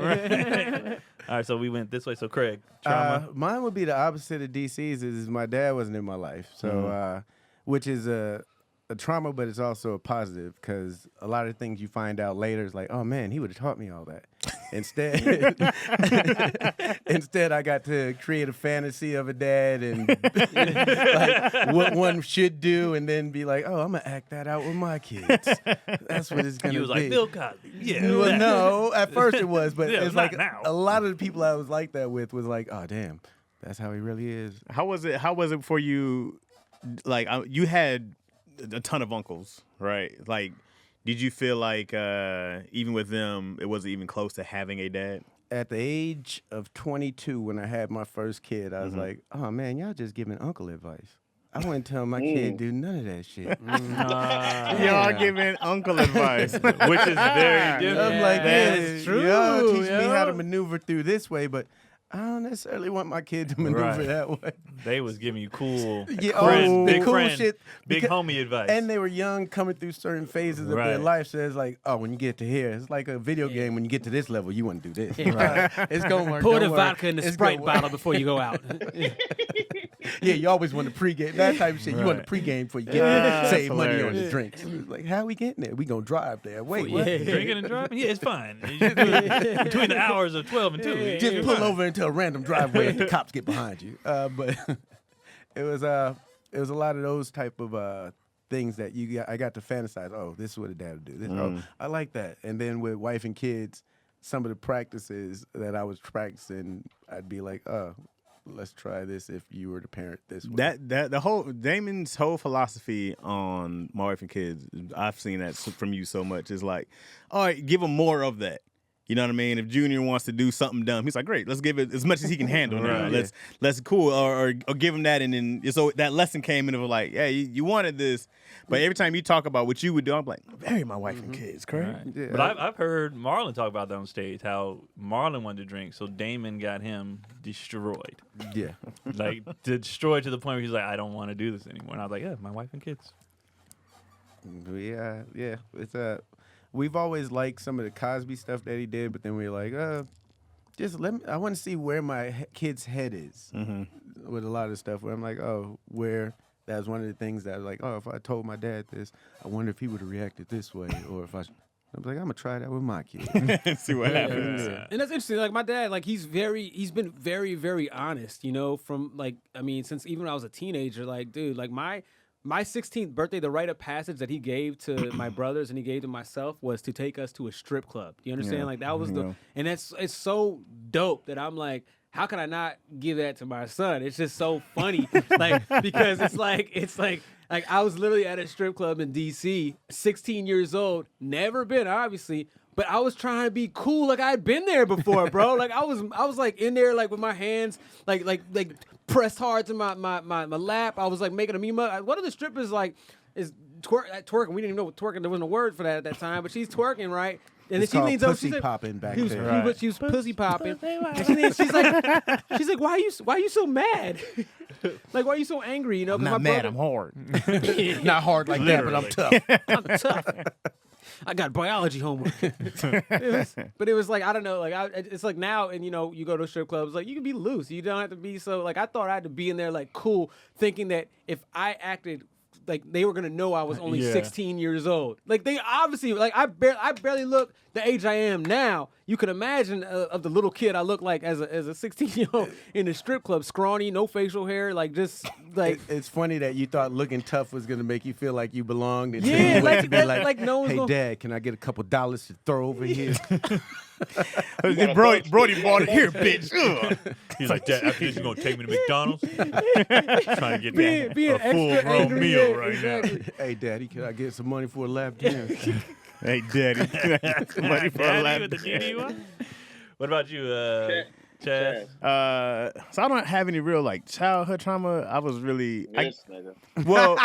All right, so we went this way. So Craig, trauma. Mine would be the opposite of DC's. Is my dad wasn't in my life, so which is a trauma, but it's also a positive, because a lot of things you find out later is like, oh man, he would have taught me all that. Instead, I got to create a fantasy of a dad and like what one should do, and then be like, oh, I'm gonna act that out with my kids. That's what it's gonna be. You was like, Bill Cosby. Yeah. Well, no, at first it was, but Yeah, it's not like now. a lot of the people I was like that with was like, oh damn, that's how he really is. How was it for you? Like, you had a ton of uncles, right? Like, did you feel like even with them, it wasn't even close to having a dad? At the age of 22, when I had my first kid, I was like, oh man, y'all just giving uncle advice. I wouldn't tell my kid do none of that shit. Y'all giving uncle advice. Which is very different. I'm like, That's true, y'all teach me how yo. to maneuver through this way, but I don't necessarily want my kid to maneuver Right. that way. They was giving you cool, Yeah, friend, the big cool friend, shit, big because- homie advice. And they were young, coming through certain phases of their Right. life. So it's like, oh, when you get to here, it's like a video game. When you get to this level, you want to do this. Right. It's gonna work. Pour don't the worry. vodka in the It's Sprite gonna work. bottle before you go out. Yeah, you always want to pregame that type of shit. You want to pregame before you save money on the drinks. Like, how we getting there? We gonna drive there. Wait, what? Drinking and driving? Yeah, it's fine. You do it between the hours of 12 and 2. Just pull over into a random driveway and the cops get behind you. But it was a lot of those type of things that I got to fantasize. Oh, this is what a dad would do. This, oh, I like that. And then with wife and kids, some of the practices that I was practicing, I'd be like, oh, let's try this if you were the parent this way. That the whole Damon's whole philosophy on my wife and kids, I've seen that from you so much. Is like, all right, give them more of that. You know what I mean? If Junior wants to do something dumb, he's like, great, let's give it as much as he can handle. Now. Let's cool, or give him that, and then so that lesson came in of like, yeah, you wanted this, but every time you talk about what you would do, I'm like, marry my wife and kids, correct? Right. Yeah. But I've heard Marlon talk about that on stage, how Marlon wanted to drink, so Damon got him destroyed. Yeah, like destroyed to the point where he's like, I don't want to do this anymore. And I was like, yeah, my wife and kids. Yeah, it's we've always liked some of the Cosby stuff that he did, but then we were like, just let me. I want to see where my kid's head is with a lot of stuff. Where I'm like, where that was one of the things that I was like, if I told my dad this, I wonder if he would have reacted this way, or if I'm like, I'm gonna try that with my kid. See what happens. Yeah. And that's interesting. Like my dad, like he's been very, very honest. You know, from like, I mean, since even when I was a teenager, like, dude, like my 16th birthday, the rite of passage that he gave to my brothers and he gave to myself was to take us to a strip club. You understand? Yeah. Like that was and it's so dope that I'm like, how can I not give that to my son? It's just so funny, like because it's like I was literally at a strip club in D.C., 16 years old, never been obviously, but I was trying to be cool, like I had been there before, bro. Like I was like in there, like with my hands, like pressed hard to my lap. I was like making a meme. One of the strippers is twerking. We didn't even know what twerking. There wasn't a word for that at that time, but she's twerking, right? And then she leans over. She's like, popping back there. She was pussy popping. And she's like, why are you so mad? Like, why are you so angry? You know, I'm not mad. I'm hard. Not hard like that, but I'm tough. I'm tough. I got biology homework. But it was like, I don't know, like it's like now, and you know, you go to strip clubs, like you can be loose. You don't have to be so, like I thought I had to be in there like cool, thinking that if I acted like they were gonna know I was only 16 years old. Like they obviously, like I barely look the age I am now. You can imagine of the little kid I look like as a 16-year-old in a strip club, scrawny, no facial hair, like just like. It's funny that you thought looking tough was gonna make you feel like you belonged. And yeah, like no one's hey, gonna... Dad, can I get a couple dollars to throw over here? Brody bought it here, bitch. He's like, Dad, after this, you gonna take me to McDonald's? Trying to get be a full-grown meal right now. Hey, Daddy, can I get some money for a lap dance? Hey, Daddy, can I get some money for a lap with the GD one? What about you, Chaz? So I don't have any real like childhood trauma. I was really nigga. Well,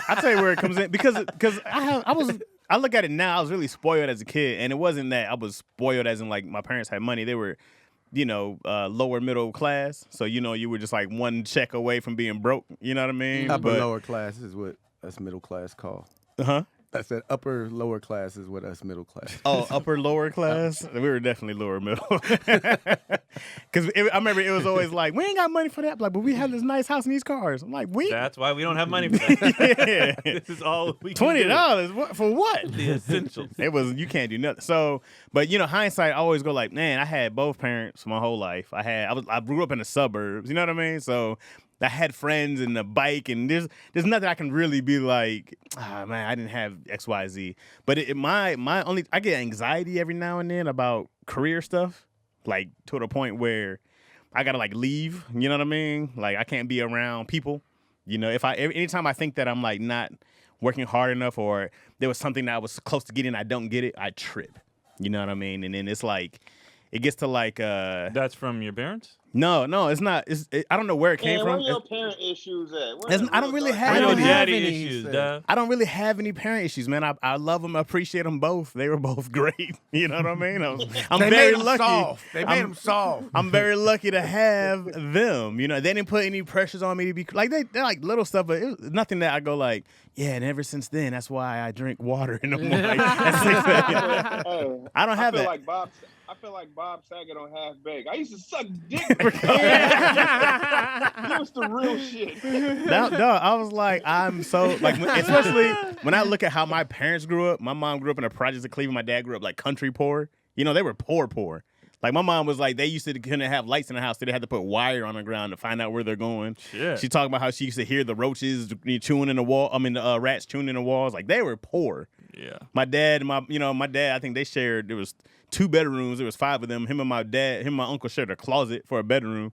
I tell you where it comes in because I look at it now. I was really spoiled as a kid, and it wasn't that I was spoiled as in like my parents had money. They were, you know, lower middle class. So you know, you were just like one check away from being broke. You know what I mean? Upper lower class is what us middle class call. I said upper lower class is what us middle class. Oh, upper lower class? We were definitely lower middle. Because I remember it was always like, we ain't got money for that. Like, but we have this nice house and these cars. I'm like, That's why we don't have money for that. Yeah. This is all we can $20 for what? The essentials. It was, you can't do nothing. So, but you know, hindsight, I always go like, man, I had both parents my whole life. I grew up in the suburbs. You know what I mean? So I had friends and a bike, and there's nothing I can really be like, man, I didn't have X, Y, Z. But I get anxiety every now and then about career stuff, like to the point where I gotta like leave. You know what I mean? Like I can't be around people. You know, anytime I think that I'm like not working hard enough, or there was something that I was close to getting, I don't get it, I trip. You know what I mean? And then it's like, it gets to like That's from your parents? No, it's not. I don't know where it came from. Where your parent issues at? I don't really have Real any daddy issues, Dad. I don't really have any parent issues, man. I love them. I appreciate them both. They were both great. You know what I mean? I'm very lucky. They made them soft. I'm very lucky to have them. You know, they didn't put any pressures on me to be like they're like little stuff, but it was nothing that I go like, yeah. And ever since then, that's why I drink water in the morning. I don't have that. I feel like Bob Saget on Half Baked. I used to suck dick. Give us the real shit. No, I was like, I'm so like, especially when I look at how my parents grew up. My mom grew up in the projects of Cleveland. My dad grew up like country poor. You know, they were poor. Like my mom was like, they used to couldn't have lights in the house. So they had to put wire on the ground to find out where they're going. Yeah. She talked about how she used to hear the roaches chewing in the wall. The rats chewing in the walls. Like they were poor. Yeah. My dad, I think they shared. There was 2 bedrooms. There was 5 of them. Him and my uncle shared a closet for a bedroom.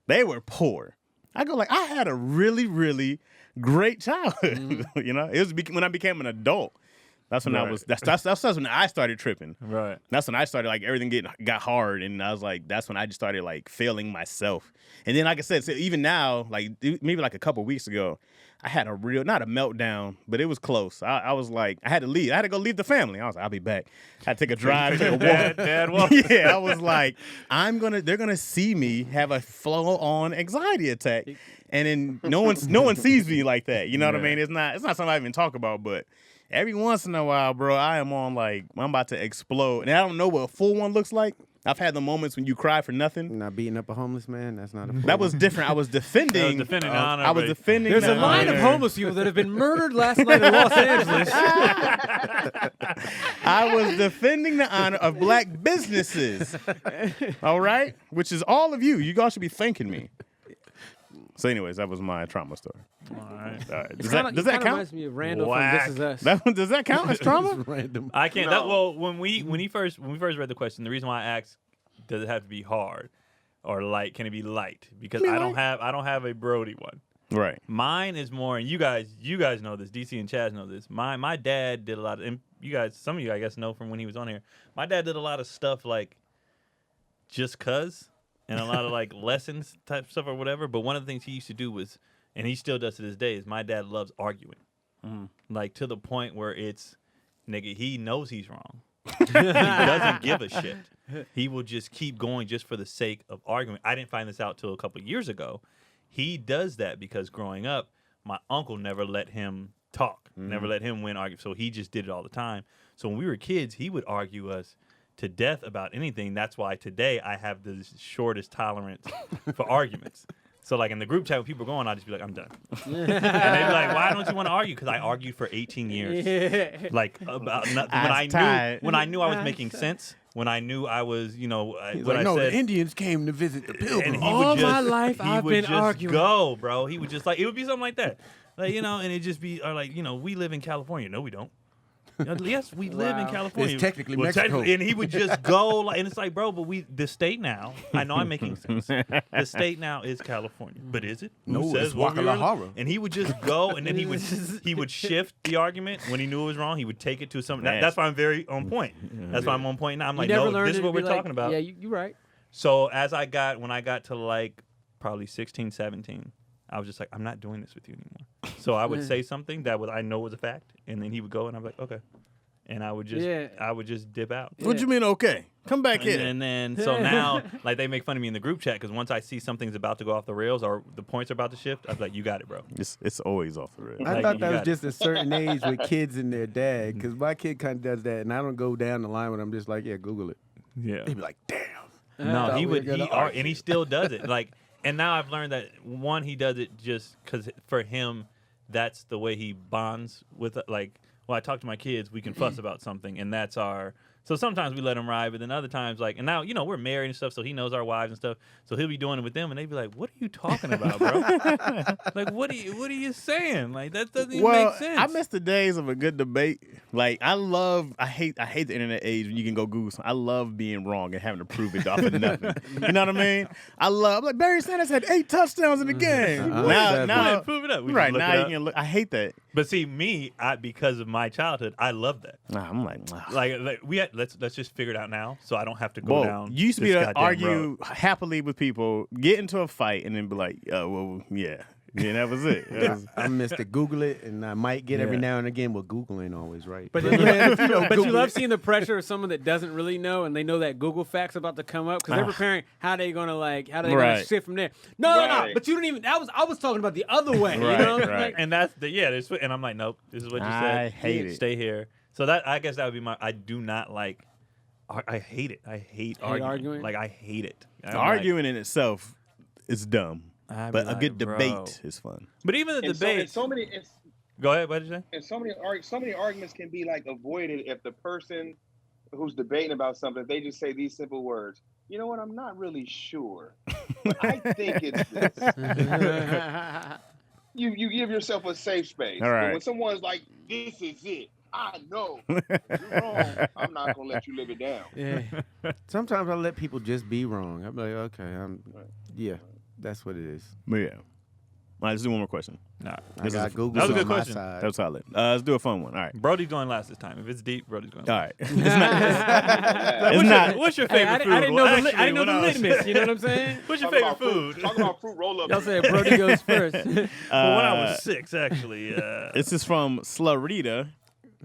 They were poor. I go like, I had a really, really great childhood. Mm-hmm. You know, it was when I became an adult. That's when I was. That's when I started tripping. Right. That's when I started like everything got hard, and I was like, that's when I just started like failing myself. And then, like I said, so even now, like maybe like a couple weeks ago, I had a real, not a meltdown, but it was close. I was like, I had to leave. I had to go leave the family. I was like, I'll be back. I had to take a drive, take a walk. Dad walk. Yeah, I was like, they're gonna see me have a full-on anxiety attack, and then no one sees me like that. You know what I mean? It's not something I even talk about, but every once in a while, bro, I am on like I'm about to explode, and I don't know what a full one looks like. I've had the moments when you cry for nothing. Not beating up a homeless man. That's not a. That was different. I was defending. Defending the honor. I was defending. There's the a line of honor. homeless people that have been murdered last night in Los Angeles. I was defending the honor of black businesses. All right, which is all of you. You guys should be thanking me. So, anyways, that was my trauma story. All right. Does that count? Reminds me of Randall from This Is Us. Does that count as trauma? Random. I can't. No. That, well, when we first read the question, the reason why I asked, does it have to be hard or light? Can it be light? Because I don't have a Brody one. Right. Mine is more, and you guys know this. DC and Chaz know this. My dad did a lot of, and some of you I guess know from when he was on here. My dad did a lot of stuff like just cuz, and a lot of like lessons type stuff or whatever. But one of the things he used to do was, and he still does to this day, is my dad loves arguing, like to the point where it's, nigga, he knows he's wrong. He doesn't give a shit. He will just keep going just for the sake of arguing. I didn't find this out till a couple of years ago. He does that because growing up, my uncle never let him talk, never let him win argument. So he just did it all the time. So when we were kids, he would argue us to death about anything. That's why today I have the shortest tolerance for arguments. So like in the group chat when people are going, I'll just be like, I'm done. And they'd be like, why don't you want to argue? Because I argued for 18 years. Yeah. Like about nothing. When I knew I was making sense. When I knew I was, He's what like, I no, said. the Indians came to visit the pilgrims. And he All would just, my life he I've would been just arguing. go, bro. He would just like, it would be something like that. Like, and it'd just be, or like, we live in California. No, we don't. Yes, we live in Wow. California. It's technically Mexico. And he would just go, like, and it's like, bro, but the state now, I know I'm making sense. The state now is California. But is it? No, Who says it's what we were- Guadalajara. And he would just go, and then he would shift the argument when he knew it was wrong. He would take it to something. That's why I'm very on point. That's why I'm on point now. I'm like, You never no, learned this is it to what we're be like, talking about. Yeah, you're right. So when I got to like probably 16, 17, I was just like, I'm not doing this with you anymore. So I would say something that I know was a fact, and then he would go, and I'm like, okay. And I would just dip out. What you mean? Okay, come back here. And then so now, like they make fun of me in the group chat because once I see something's about to go off the rails or the points are about to shift, I'm like, you got it, bro. It's always off the rails. I Like, thought you that was got just a certain age with kids and their dad, because my kid kind of does that, and I don't go down the line when I'm just like, yeah, Google it. Yeah. He'd be like, damn. No, thought he we were would, gonna and argue. he still does it. Like, and now I've learned that one, he does it just because for him, that's the way he bonds with it. Like, well, I talk to my kids, we can fuss about something, and that's our. So sometimes we let him ride, but then other times, like, and now we're married and stuff, so he knows our wives and stuff. So he'll be doing it with them, and they'd be like, "What are you talking about, bro? Like, what are you saying? Like, that doesn't even make sense." I miss the days of a good debate. Like I hate the internet age when you can go Google something. I love being wrong and having to prove it off of nothing. You know what I mean? I'm like Barry Sanders had 8 touchdowns in the game. Now prove it up. We right just look now it you up. can look. I hate that. But see, because of my childhood, I love that. Nah, I'm like, Like let's just figure it out now, so I don't have to go whoa, down. you used to be this able to goddamn argue road. happily with people, get into a fight, and then be like, well, yeah. Yeah, that was it. I missed to Google it, and I might get every Yeah. now and again, but Google ain't always right. But you love seeing the pressure of someone that doesn't really know, and they know that Google fact's about to come up because they're preparing how they gonna Right. shift from there. No. Right. But you didn't even. I was talking about the other way. Right, You know? right. Like, And that's and I'm like, nope, this is what you said. I hate it. Stay here. So that I guess that would be I do not like I hate it. I hate arguing? arguing. Like I hate it. I'm Arguing in itself is dumb, I'd but be a good like, debate is fun. Bro. But even the debate. Go ahead. What did you say? And so many arguments can be like avoided if the person who's debating about something, they just say these simple words. You know what? I'm not really sure. But I think it's this. You give yourself a safe space. All right. But when someone's like, this is it. I know. You're wrong. I'm not going to let you live it down. Yeah. Sometimes I let people just be wrong. I'm like, okay, yeah, that's what it is. But yeah. All right, let's do one more question. Nah. I got Google that was a on good my question. side. That was solid. Let's do a fun one. All right. Brody's going last this time. If it's deep, Brody's going All last. right. It's not. What's your favorite food? I didn't know Well, the actually, litmus. You know what I'm saying? What's your favorite food? Talk about fruit roll-up. Y'all said Brody goes first. Well, when I was 6, actually. This is from Slurita.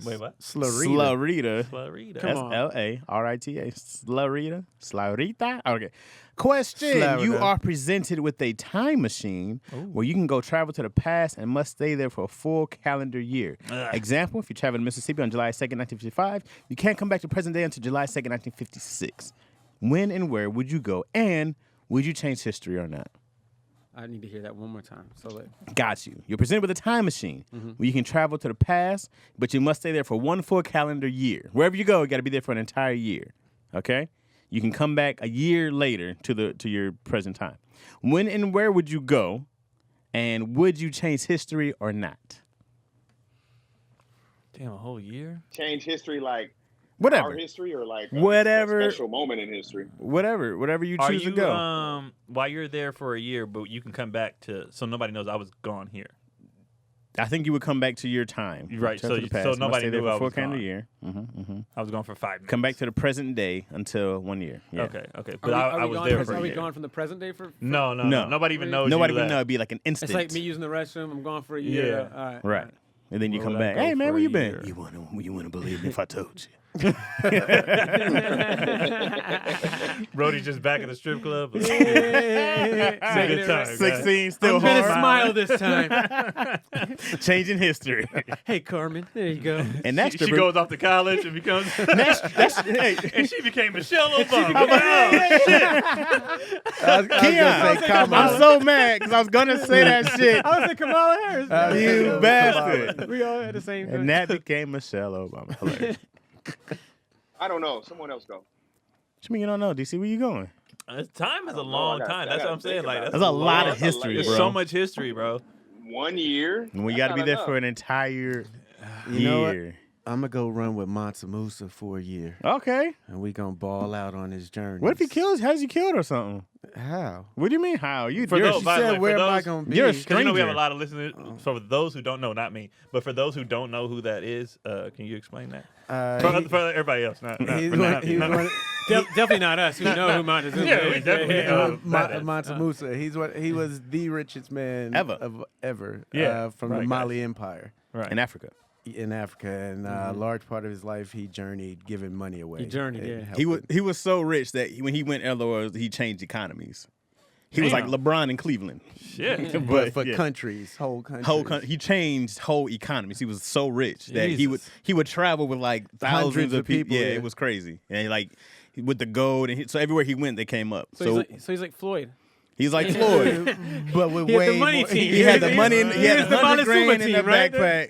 Wait, what? Slurita. Slurita. Come on. Slurita. Slurita. Okay. Question. Slurita. You are presented with a time machine where you can go travel to the past and must stay there for a full calendar year. Example, if you travel to Mississippi on July 2nd, 1955, you can't come back to present day until July 2nd, 1956. When and where would you go? And would you change history or not? I need to hear that one more time. So Got you. You're presented with a time machine where you can travel to the past, but you must stay there for one full calendar year. Wherever you go, you got to be there for an entire year. Okay? You can come back a year later to your present time. When and where would you go, and would you change history or not? Damn, a whole year? Change history like Whatever. our history or like Whatever. a special moment in history. Whatever you Are choose you, to go. while you're there for a year, but you can come back so nobody knows I was gone here. I think you would come back to your time. Right, Travel so to the past. so Must nobody stay there knew for I a full was calendar gone. year. I was gone for 5 minutes. Come back to the present day until 1 year. Yeah. Okay. But I was there for Are a we year. gone from the present day for? No. Nobody even knows. Nobody you would left. know. It'd be like an instant. It's like me using the restroom. I'm gone for a year. Yeah. All right. Right. And then you Where come would I back. go Hey, man, for where a you been? year? You wanna believe me if I told you? Brody's just back at the strip club. Yeah. It's a good time, guys. 16, still I'm gonna hard. smile this time. Changing history. Hey, Carmen. There you go. And that's She goes off to college and becomes. And she became Michelle Obama. Keon, I'm so mad because I was gonna say that shit. I was like Kamala Harris. You bastard. We all had the same. And that became Michelle Obama. Hilarious. I don't know. Someone else go. What you mean you don't know, DC? Where you going? Time is a know. long I time. gotta That's what I'm saying. think Like about that's That's a lot long- of history, There's bro. so much history, bro. 1 year. And we got to be there for an entire You know what? year. I'm gonna go run with Mansa Musa for a year, Okay. and we gonna ball out on his journey. What if he kills? Has he killed or something? How? What do you mean? How? For You're those- She by the way, said, for "Where am I those- gonna be?" you're a Because you know we have a stranger. lot of listeners. So for those who don't know, not me, but for those who don't know who that is, can you explain that? For everybody else, not He's not- one, he's not- one, Definitely not us who know who Montezuma Yeah, we is. definitely know. Mansa Musa. He was the richest man ever. Yeah, From right, the guys. Mali Empire Right. in Africa. in Africa, and a large part of his life he journeyed giving money away. He journeyed, and yeah. helping. He was so rich that when he went LOL, he changed economies. He was like Damn. LeBron in Cleveland. Shit. But for yeah. countries, whole countries. He changed whole economies. He was so rich that Jesus. he would travel with like thousands Hundreds of of people. people, Yeah, yeah. it was crazy. And like with the gold, and so everywhere he went, they came up. So he's like Floyd. he's like Floyd. but with He had way the money more, team. He had the money. He had He's the 100 grand Montezuma in the team, right? backpack.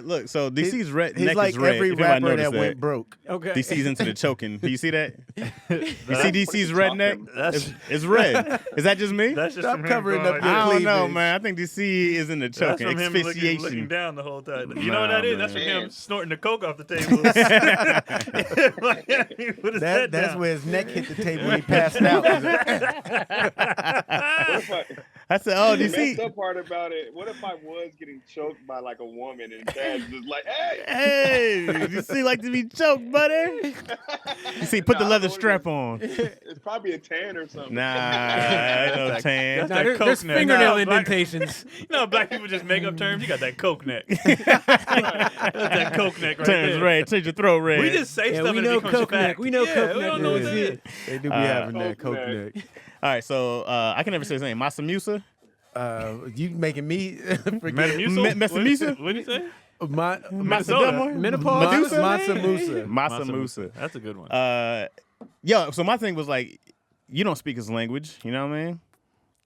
Look. So DC's red. He's neck like is red. every if anybody rapper noticed that went broke. Okay. DC's into the choking. Do you see that? You see DC's What are you redneck? talking That's It's red. Is that just me? that's just Stop from him covering going up like your I this. don't know, cleavage. man. I think DC is in the That's choking. from him Asphyxiation. looking down the whole time. You know what Nah, that is? That's from man. him snorting the coke off the table. With his head That's down. where his neck hit the table when he passed out. What if I said, oh, the DC. messed up part about it? What if I was getting choked by like a woman and Chaz just like, hey, Hey, DC like to be choked, buddy. You see, put the Nah, I leather don't strap know. on. It's probably a tan or something. Nah, ain't no tan. That's Now, that there's coke neck. fingernail Nah, black- indentations. You know, black people just make up terms. You got that coke neck. That's that coke neck right Turns there. red. Turns your throat red. We just say Yeah, stuff we and it know becomes coke fact. neck. We know yeah, coke we neck don't know what is. that is. They do be having that Coke coke neck. neck. All right, so I can never say his name. Masa Musa. You making me forget. Metamucil? Metamucil? What did you say? Minnesota. Menopause. Medusa? Mansa Musa. Masa Musa. That's a good one. So my thing was like, you don't speak his language, you know what I mean?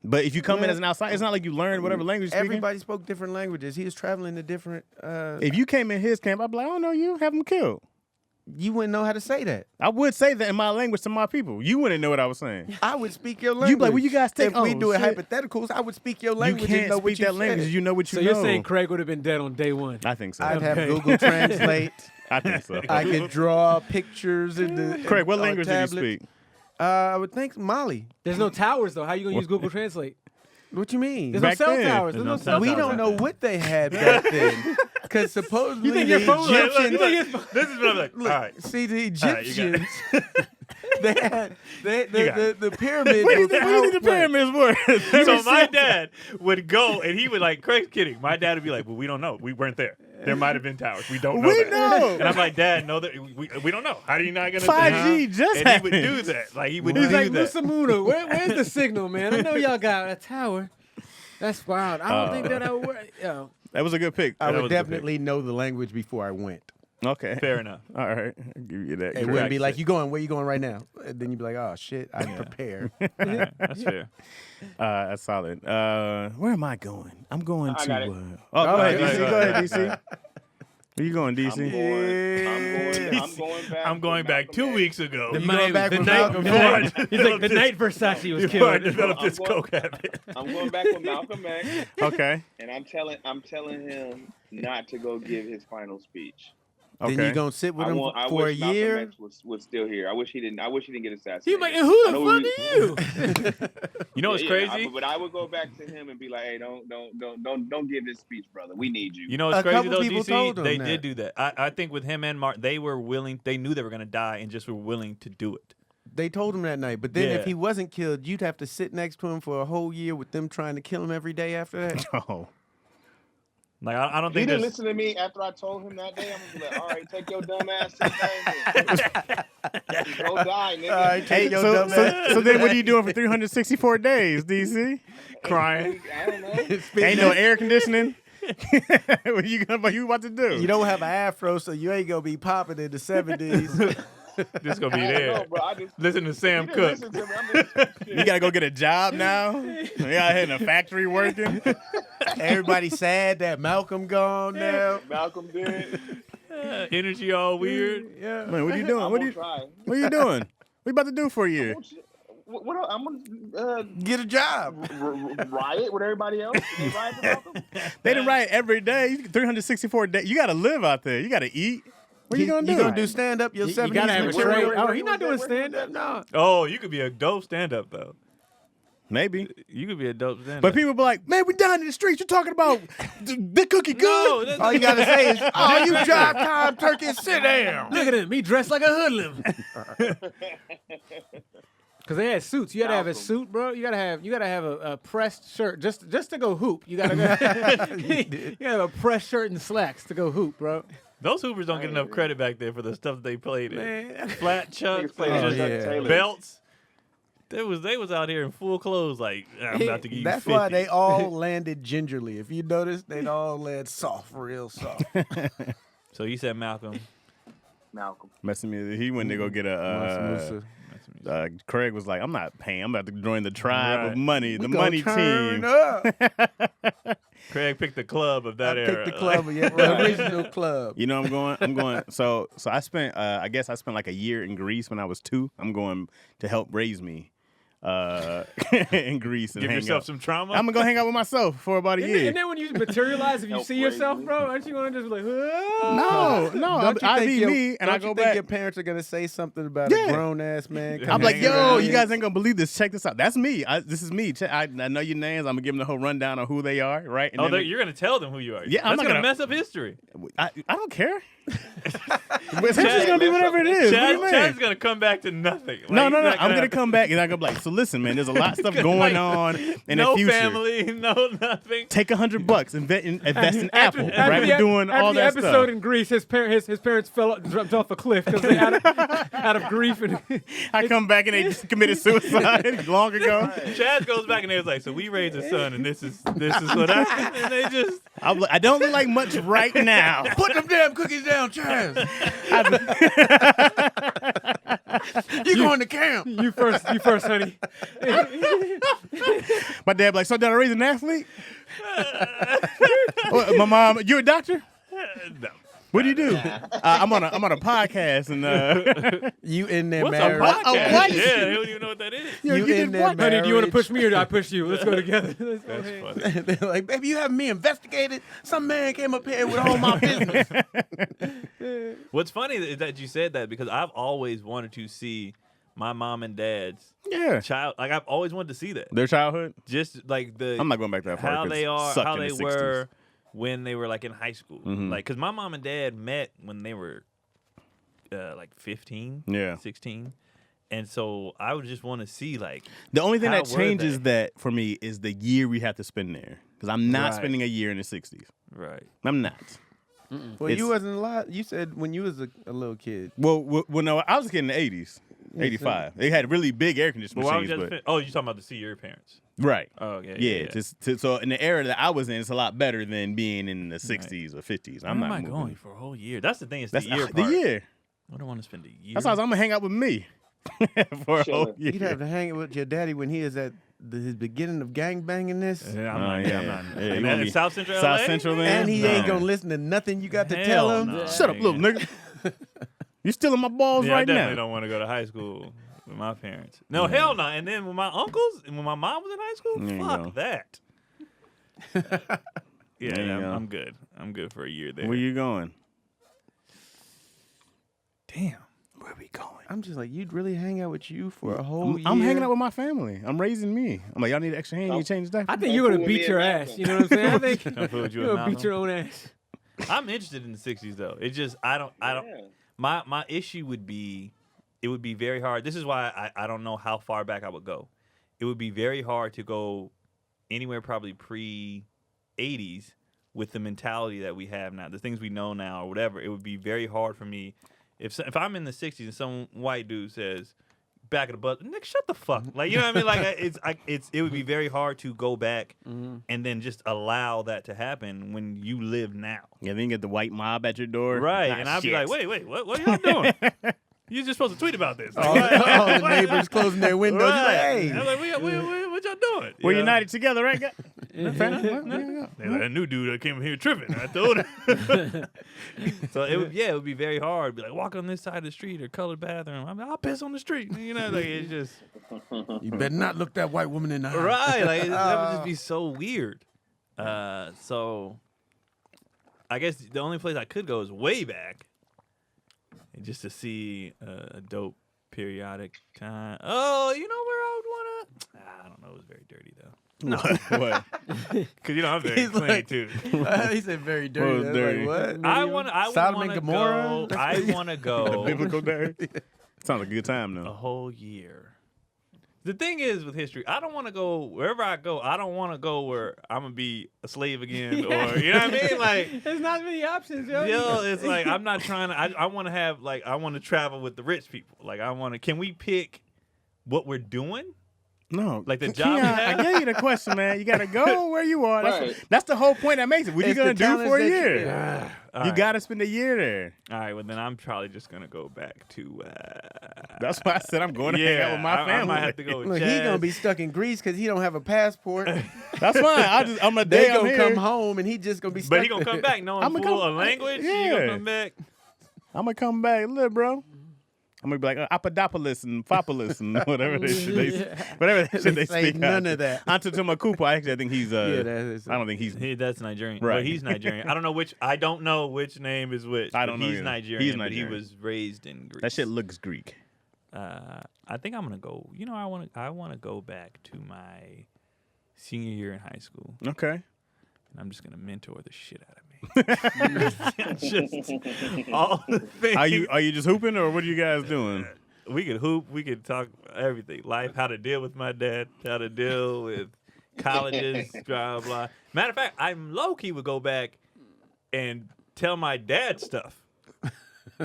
But if you come in as an outsider, it's not like you learn whatever language you're speaking. Everybody spoke different languages. He was traveling to different. If you came in his camp, I'd be like, I don't know you, have him killed. You wouldn't know how to say that. I would say that in my language to my people. You wouldn't know what I was saying. I would speak your language. You'd be like, well, you guys take. If we do it shit. hypotheticals, I would speak your You language. can't and know speak what you that language. said. You know what you So know. you're saying Craig would have been dead on day one? I think so. I'd have Okay. Google Translate. I think so. I could draw pictures in the. Craig, what on language do you tablet. speak? I would think Mali. There's no towers though. How you gonna use Google Translate? What you mean? There's Back no cell then. towers. There's There's no no cell cell We towers. don't know what they had back then. Because supposedly You think the your phone? Egyptians. This is what I'm like. Look, All right. see the All right, you got Egyptians. They had You got the pyramids. What do you was think the pyramids were? So my dad would go and he would like, Craig's kidding. My dad would be like, well, we don't know. We weren't there. There might have been towers. We don't know We that. know. And I'm like, Dad, no, that we don't know. How are you not gonna 5G just And he would happened. do that. Like he would He's do like, that. Musamuna, where's the signal, man? I know y'all got a tower. That's wild. I don't think that would work. Yo. That was a good pick. I That would was a good definitely know the language before I went. Okay. Fair enough. All right. I'll give you that. It wouldn't be like, you going? Where you going right now? And then you'd be like, oh shit, I'm prepared. That's fair. That's solid. Where am I going? I'm going I to. got it. Go ahead, DC. go Go ahead. ahead, DC. Where you going, DC? I'm going back 2 weeks ago. You going back with night, Malcolm before I X? He's like, the night Versace was Before I killed. developed I'm this going- coke habit. I'm going back with Malcolm X, Okay. and I'm telling him not to go give his final speech. Okay. Then you gonna sit with I him want. I for a wish Malcolm year? X was still here. I wish he didn't get assassinated. He's like, and who I the know fuck are you? You know what's crazy? But I would go back to him and be like, hey, don't give this speech, brother. We need you. You know what's A crazy couple though, people DC? told him They that. did do that. I think with him and Mark, they were willing. They knew they were gonna die and just were willing to do it. They told him that night. But then Yeah. if he wasn't killed, you'd have to sit next to him for a whole year with them trying to kill him every day after that. Oh. Like I don't He think didn't there's. listen to me after I told him that day. I'm gonna be like, all right, take your dumb ass to the thing. Go die, nigga. All right, Hey, take your so, dumb ass. so then what are you doing for 364 days, DC? Crying. I don't know. Ain't no air conditioning? What you about to do? You don't have an afro, so you ain't gonna be popping in the 70s. Just gonna be I don't there. know, bro. I just Listen to Sam he Cooke. didn't listen to me. I'm just, You gotta go get a job now? You out here in a factory working? Everybody sad that Malcolm gone now. Malcolm did. Energy all weird. Yeah. Man, what are you doing? I'm What gonna are you, try. what are you doing? What you about to do for a year? What else? I'm gonna Get a job. riot with everybody else. They riot for Malcolm? They didn't write every day. 364 days. You gotta live out there. You gotta eat. What you gonna do? You gonna do stand up? Your You 70s gotta have a material? trade. Oh, he's not doing stand up. No. Oh, you could be a dope stand-up though. Maybe. You could be a dope stand-up. But people be like, man, we down in the streets. You're talking about Big Cookie no, good? that's All you gotta say is, "Oh, you drive time turkey, sit down." Look at him. He dressed like a hoodlum. Cause they had suits. You gotta have a Malcolm. suit, bro. You gotta have a pressed shirt just to go hoop. You gotta you gotta have a pressed shirt and slacks to go hoop, bro. Those Hoopers don't get enough credit back there for the stuff that they played in. Man. Flat chucks, Niggas played and Oh, just yeah. Taylor. belts. They was out here in full clothes, like I'm about to give you That's 50. why they all landed gingerly. If you notice, they all land soft, real soft. So you said Malcolm. Malcolm. Messing me. He went to go get Musa. Craig was like, I'm not paying. I'm about to join the tribe Right. of money, the We money gonna turn team. up. Craig picked the club of that I era. picked the club, yeah, the original club. You know, I'm going. So I spent. I guess I spent like a year in Greece when I was 2. I'm going to help raise me in Greece and Give hang yourself out. some trauma. I'm gonna go hang out with myself for about a And year. then when you materialize, if you Help see yourself, raise bro, aren't you gonna just be like, "Ah." No, Don't you I think be your- me, and I don't go you think back. your parents are gonna say something about Yeah. a grown ass man? I'm I'm like, hanging yo, around you here. guys ain't gonna believe this. Check this out. That's me. This is me. I know your names. I'm gonna give them the whole rundown on who they are, right? And Oh, then you're gonna tell them who you are. Yeah, I'm That's not gonna gonna- mess up history. I don't care. But it's just gonna be whatever it is. What do Chaz you mean? Chaz is gonna come back to nothing. No, Like, no, no. he's not I'm gonna come back and I'm gonna be like, so listen, man, there's a lot of stuff going Like, on in no the future. family, no nothing. Take $100, invest in Apple, After right? We're doing all the that episode stuff. in Greece, his parents jumped off a cliff because they out of grief and I come back and they just committed suicide long ago. Chaz goes back and they was like, so we raised a son, and this is what happened, and they just. I don't look like much right now. Put them damn cookies down, Chaz. You going to camp? you first, honey. My dad be like, so did I raise an athlete? My mom, you a doctor? No. What do you do? I'm on a podcast and You in there What's a married? podcast? what? Yeah, they don't even know what that is. You in there what? Honey, do you want to married? push me or do I push you? Let's go together. Let's go That's ahead. funny. They're like, baby, you having me investigated? Some man came up here with all my business. What's funny is that you said that because I've always wanted to see my mom and dad's yeah, child. Like I've always wanted to see that. their childhood. Just like the I'm not going back that far. how 'cause they it are, sucked how in they the 60s. were when they were like in high school. Mhm. Like, cause my mom and dad met when they were like 15, Yeah. 16, and so I would just want to see like The only thing How that were changes they? that for me is the year we have to spend there. Because I'm not Right. spending a year in the 60s. right. I'm not. Well, It's- you wasn't a lot. You said when you was a little kid. Well, no, I was a kid in the 80s, 85. They had really big air conditioning But why would machines. you have to But, fin- oh, you talking about to see your parents? right. Oh, yeah, Yeah, so in the era that I was in, it's a lot better than being in the 60s or 50s. I'm Where not am I moving. going for a whole year? That's the thing. It's That's the year the part. year. I don't want to spend a year. That's why I'm gonna hang out with me for a whole Chilling. year. You'd have to hang with your daddy when he is at his beginning of gang banging this. Yeah, I'm Oh, not. yeah. I'm not. Yeah, you And gonna in be South Central South LA? Central man? then? And he No. ain't gonna listen to nothing you got to Hell tell him. no. Shut up, little nigga. You stealing my balls Yeah, I right definitely now. don't want to go to high school with my parents. No, hell no. And then with my uncles and when my mom was in high school, There you fuck go. that. Yeah, There you I'm, go. I'm good. I'm good for a year there. Where you going? Damn. Where we going? I'm just like, you'd really hang out with you for a whole year. I'm hanging out with my family. I'm raising me. I'm like, y'all need an extra hand? You change that? I think you're gonna With beat me your and ass. Malcolm. You know what I'm saying? I think Don't fool with you you're and gonna beat Malcolm. your own ass. I'm interested in the 60s though. It just I don't Yeah. my issue would be it would be very hard. This is why I don't know how far back I would go. It would be very hard to go anywhere probably pre 80s with the mentality that we have now, the things we know now or whatever. It would be very hard for me if I'm in the 60s and some white dude says back of the bus, Nick, shut the fuck. Like, you know what I mean? Like it would be very hard to go back and then just allow that to happen when you live now. Yeah, then you get the white mob at your door. Right. Nah, And I'd be shit. like, wait, what are y'all doing? You're just supposed to tweet about this. all the neighbors closing their windows. You're like, Right. hey. I'm like, what y'all doing? We're You know? united together, right? guys? They're like, a new dude that came here tripping. I told him. So it would be very hard. Be like, walk on this side of the street or colored bathroom. I'll piss on the street. You know, like it's just You better not look that white woman in the eye. right. Like that would just be so weird. So I guess the only place I could go is way back, just to see a dope periodic time. Oh, you know where I would want to? I don't know. It was very dirty though. No. What? Cause I'm very He's clean like- too. He said very dirty. was I was dirty? Like, what? I would Sodom want and to Gomorrah? go. I want to go Biblical day. Sounds like a good time a though. whole year. The thing is with history, I don't want to go wherever I go. I don't want to go where I'm gonna be a slave again, or you know what I mean? Like, There's not many options, yo. yo, it's like I'm not trying to. I want to have like I want to travel with the rich people. Like I want to. Can we pick what we're doing? No, Like the job we Keon, have? I gave you the question, man. You gotta go where you are. Right. That's the whole point that makes it. What you It's gonna the do talents for a that year? All You right. gotta spend a year there. All right. Well, then I'm probably just gonna go back to. That's why I said I'm going to hang out with my I family. might have to go with Look, he Chaz. gonna be stuck in Greece because he don't have a passport. That's fine. I'm a They day I'm gonna here. come home and he just gonna be stuck. But he gonna come back knowing I'ma full come- of language. He yeah. gonna come back. I'm gonna come back, look, bro. I'm gonna be like Apodopolis and Fopolis and whatever they whatever they, They say speak. none of that. Antetokounmpo. Actually, I think he's. Yeah, that is. I don't think he's. That's Nigerian. Right. Well, he's Nigerian. I don't know which name is which. I but don't know He's either. Nigerian. He's But Nigerian. he was raised in Greece. That shit looks Greek. I think I'm gonna go. You know, I want to go back to my senior year in high school, Okay. and I'm just gonna mentor the shit out of me. Just all the things. Are you just hooping or what are you guys doing? we could hoop. We could talk everything. Life, how to deal with my dad, how to deal with colleges, blah, blah. Matter of fact, I'm low-key would go back and tell my dad stuff.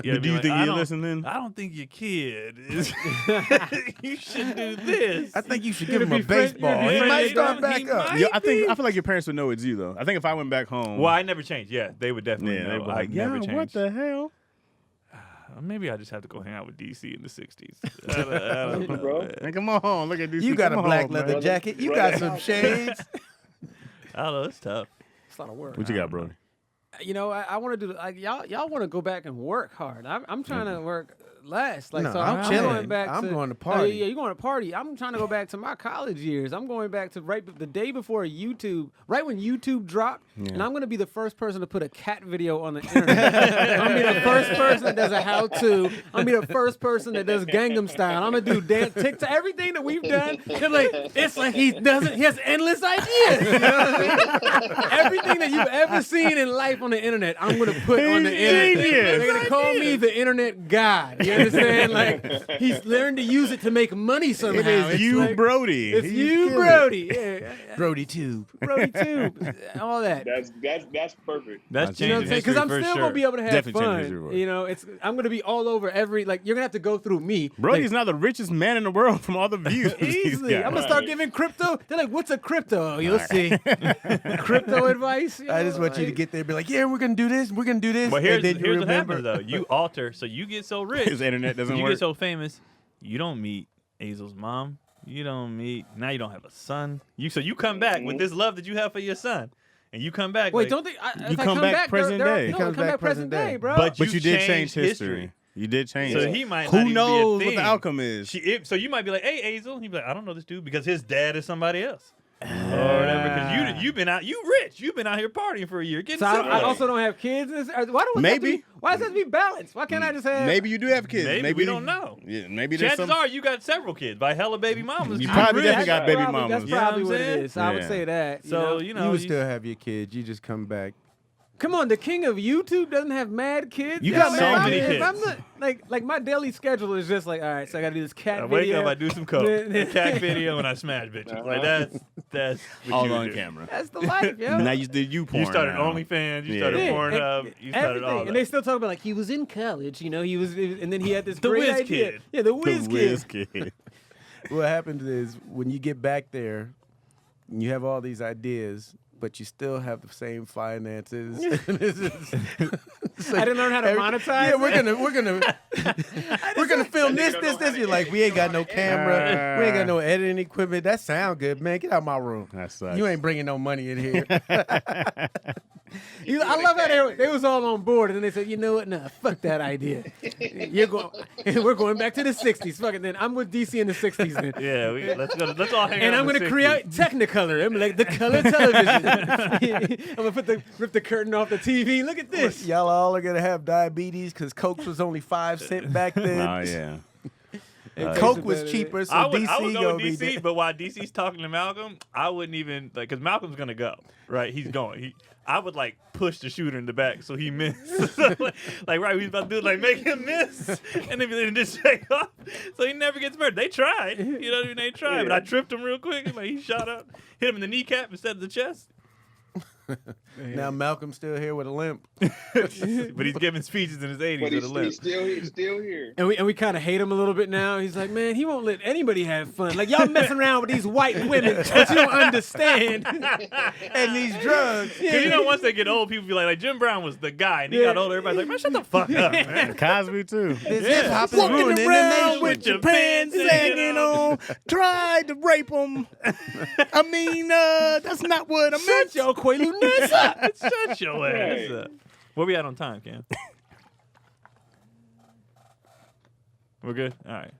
You know, Do you think you listen then? I don't think your kid is. You should do this. I think you should give him a be friend- baseball. you'd He be might friend- start he back up. might. Yeah, I feel like your parents would know it's you though. I think if I went back home, Well, I never changed. Yeah, they would definitely yeah, know. they'd be I like, never yeah, changed. what the hell? Maybe I just have to go hang out with DC in the 60s. I don't know, Bro. man. Man, come on, look at this. You got Come a black on, leather man. jacket. You Brother. got some shades. I don't know. It's tough. It's a lot of work. What you got, Brody? You know, I want to do like y'all want to go back and work hard. I'm trying to work less. Like No, so, I'm I'm chilling. going back. I'm to, going to Oh, party. yeah, you're going to party. I'm trying to go back to my college years. I'm going back to the day before YouTube, right when YouTube dropped, and I'm going to be the first person to put a cat video on the internet. I'm going to be the first person that does a how-to. I'm going to be the first person that does Gangnam Style. I'm going to do dance, TikTok, everything that we've done. They're like, it's like he has endless ideas. You know what I mean? Everything that you've ever seen in life on the internet, I'm going to put on the internet. Genius. They're going to call me the internet god. You understand? Like, he's learned to use it to make money somehow. It is It's you, like- Brody. It's He's you, killing it. Brody. Yeah. Brody Tube. Brody too. All that. That's perfect. That's You know what I'm changing saying? Because history I'm for still sure. gonna be able to have Definitely changing fun. history. You know, I'm gonna be all over every you're gonna have to go through me. Brody's now the richest man in the world from all the views. he's Easily. got. I'm gonna start giving crypto. They're like, what's a crypto? You'll see. Crypto advice. You I just know, want you to like- get there and be like, yeah, we're going to do this. We're going to do this. But here's and then you what remember. happens, though. You alter, so you get so rich. His internet doesn't you work. get so famous, you don't meet Hazel's mom. You don't meet. Now you don't have a son. So you come back with this love that you have for your son, and you come back. Wait, like, don't they? You come back present day. No, He comes come back back present day, bro. But But you did change changed history. You did change So it. he might. Who not even knows be a what the thing. outcome is? So you might be like, "Hey, Hazel," he'd be like, "I don't know this dude because his dad is somebody else." Or whatever, because you've been out, you rich, you've been out here partying for a year, getting So I somebody. also don't have kids. Why do we have to Maybe. be- why does that have to be balanced? Why can't I just have? Maybe you do have kids. Maybe we don't know. Yeah, maybe there's Chances some. are you got several kids by hella baby mamas. You I'm probably rich. definitely got baby probably, mamas. That's You know probably what what I'm it saying? is. I would Yeah. say that. So you know, You would still have your kids. You just come back. Come on, the king of YouTube doesn't have mad kids. You Yeah, got man, so I'm- many if kids. I'm not, like my daily schedule is just like, all right, so I got to do this cat I wake video. up, I do some coke, a cat video, and I smash bitches. Like that's what All you on do. camera. That's the life, yo. Now you did you porn. You started now. OnlyFans, you Yeah. started Yeah, Pornhub, you started everything. all And that. they still talk about like he was in college, you know, and then he had this The great whiz idea. kid. Yeah, the whiz The kid. whiz kid. What happens is when you get back there, you have all these ideas, but you still have the same finances. I didn't learn how to monetize. Yeah, we're it. gonna film this. don't know how to You're like, we ain't got no edit. camera, we ain't got no editing equipment. That sound good, man. Get out my room. That sucks. You ain't bringing no money in here. I love how they was all on board, and then they said, you know what? Nah, fuck that idea. We're going back to the '60s. Fuck it. Then I'm with DC in the '60s. Then. Yeah, let's all hang And out I'm in the gonna 60s. create Technicolor. I'm like the color television. I'm gonna rip the curtain off the TV. Look at this. Y'all all are gonna have diabetes because Coke was only 5 cents back then. Oh yeah. And Coke was cheaper, so I would DC go gonna with be DC, dead. but while DC's talking to Malcolm, I wouldn't even because Malcolm's gonna go, right? He's going. I would like push the shooter in the back so he missed. like right, he's about to do like make him miss, and then just take off so he never gets murdered. They tried, you know what I mean? They tried, but I tripped him real quick. Like he shot up, hit him in the kneecap instead of the chest. Now Malcolm's still here with a limp. But he's giving speeches in his 80s But with a limp. he's still here. And we kind of hate him a little bit now. He's like, man, he won't let anybody have fun. Like y'all messing around with these white women, but you don't understand. And these drugs. Because you know, once they get old, people be like Jim Brown was the guy, and he got older. Everybody's like, man, shut the fuck up, man. Cosby too. This Yeah. hip hop is Walking ruining the around nation. with your pants sagging on, tried to rape him. I mean, that's not what I meant. Shut your Quaaludes up. Shut your ass Right. up. Where we at on time, Cam? We're good? All right.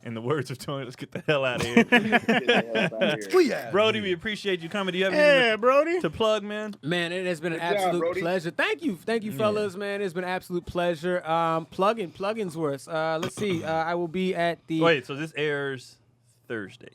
In the words of Tony, let's get the hell out of here. Get the hell out of here. Yeah. Brody, we appreciate you coming. Do you have Yeah, anything Brody. to plug, man? Man, it has been an Good job, absolute Brody. pleasure. Thank you, fellas, man. It's been an absolute pleasure. Plugins worth. Let's see. I will be at the Wait, so this airs Thursday.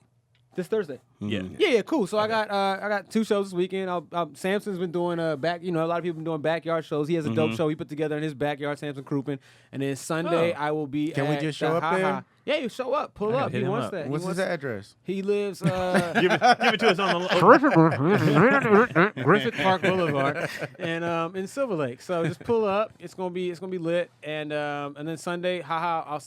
this Thursday. Yeah. Yeah, cool. So I got 2 shows this weekend. Samson's been doing a lot of people been doing backyard shows. He has a dope show he put together in his backyard, Samson Crouppen. And then Sunday I will be Can we at just the show up there? Yeah, you show up, pull gotta up. hit He him wants up. that. What's his address? He lives give it to us on the Griffith Park Boulevard and in Silver Lake. So just pull up. It's gonna be lit. And then Sunday, I'm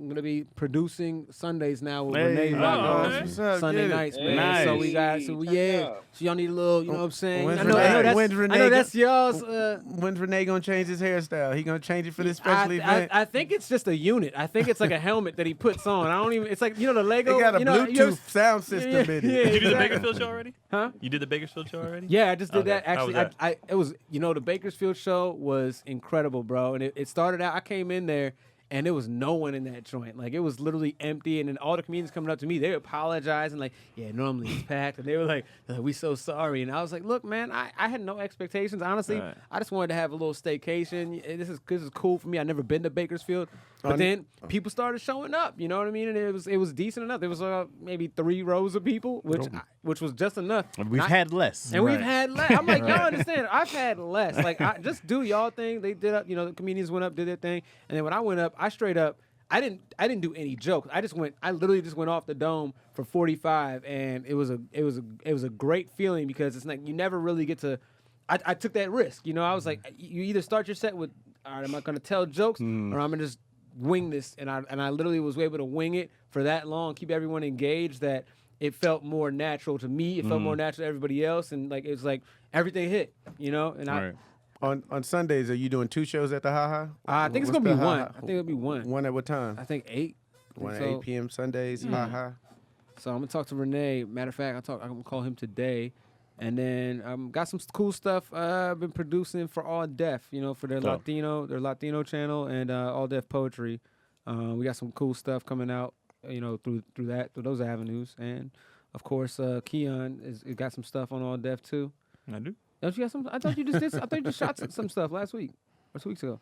gonna be producing Sundays now with Renee Rock okay. What's up? Sunday Get it. nights, man. Nice. So we got so y'all need a little, you know what I'm saying? When's I know Renee that's y'all's When's Renee gonna change his hairstyle? He gonna change it for this special event? I think it's just a unit. I think it's like a helmet that he puts on. I don't even. It's like the Lego. They got a you know, Bluetooth sound system in it. Yeah, Did you do the exactly. Bakersfield show already? Huh? You did the Bakersfield show already? Yeah, I just did Okay. that. How was Actually, that? it was the Bakersfield show was incredible, bro. And it started out. I came in there. And there was no one in that joint. Like, it was literally empty. And then all the comedians coming up to me, they were apologizing. Like, yeah, normally it's packed. And they were like, we so sorry. And I was like, look, man, I had no expectations. Honestly, Right. I just wanted to have a little staycation. This is cool for me. I never been to Bakersfield. But then people started showing up. You know what I mean? And it was decent enough. There was maybe 3 rows of people, which was just enough. We've had less. And we've had less. I'm like, y'all understand? I've had less. Like, just do y'all thing. They did up. The comedians went up, did their thing, and then when I went up, I straight up, I didn't do any jokes. I literally just went off the dome for 45, and it was a great feeling because it's like you never really get to. I took that risk. I was like, you either start your set with, all right, am I gonna tell jokes or I'm gonna just wing this, and I literally was able to wing it for that long, keep everyone engaged that. It felt more natural to me. It felt more natural to everybody else, and like it was like everything hit, And Right. On Sundays, are you doing 2 shows at the Ha Ha? I think it's What's gonna be the one. Ha Ha? I think it'll be one. One at what time? I think 8. 1 at So- 8 p.m. Sundays. Ha Ha. So I'm gonna talk to Renee. Matter of fact, I'm gonna call him today, and then got some cool stuff I've been producing for All Deaf. For their Dope. Latino channel and All Deaf Poetry. We got some cool stuff coming out. Through those avenues, and of course Keon has got some stuff on All Deaf too. I do. Don't you got some? I thought you just did. I thought you just shot some stuff last week or 2 weeks ago.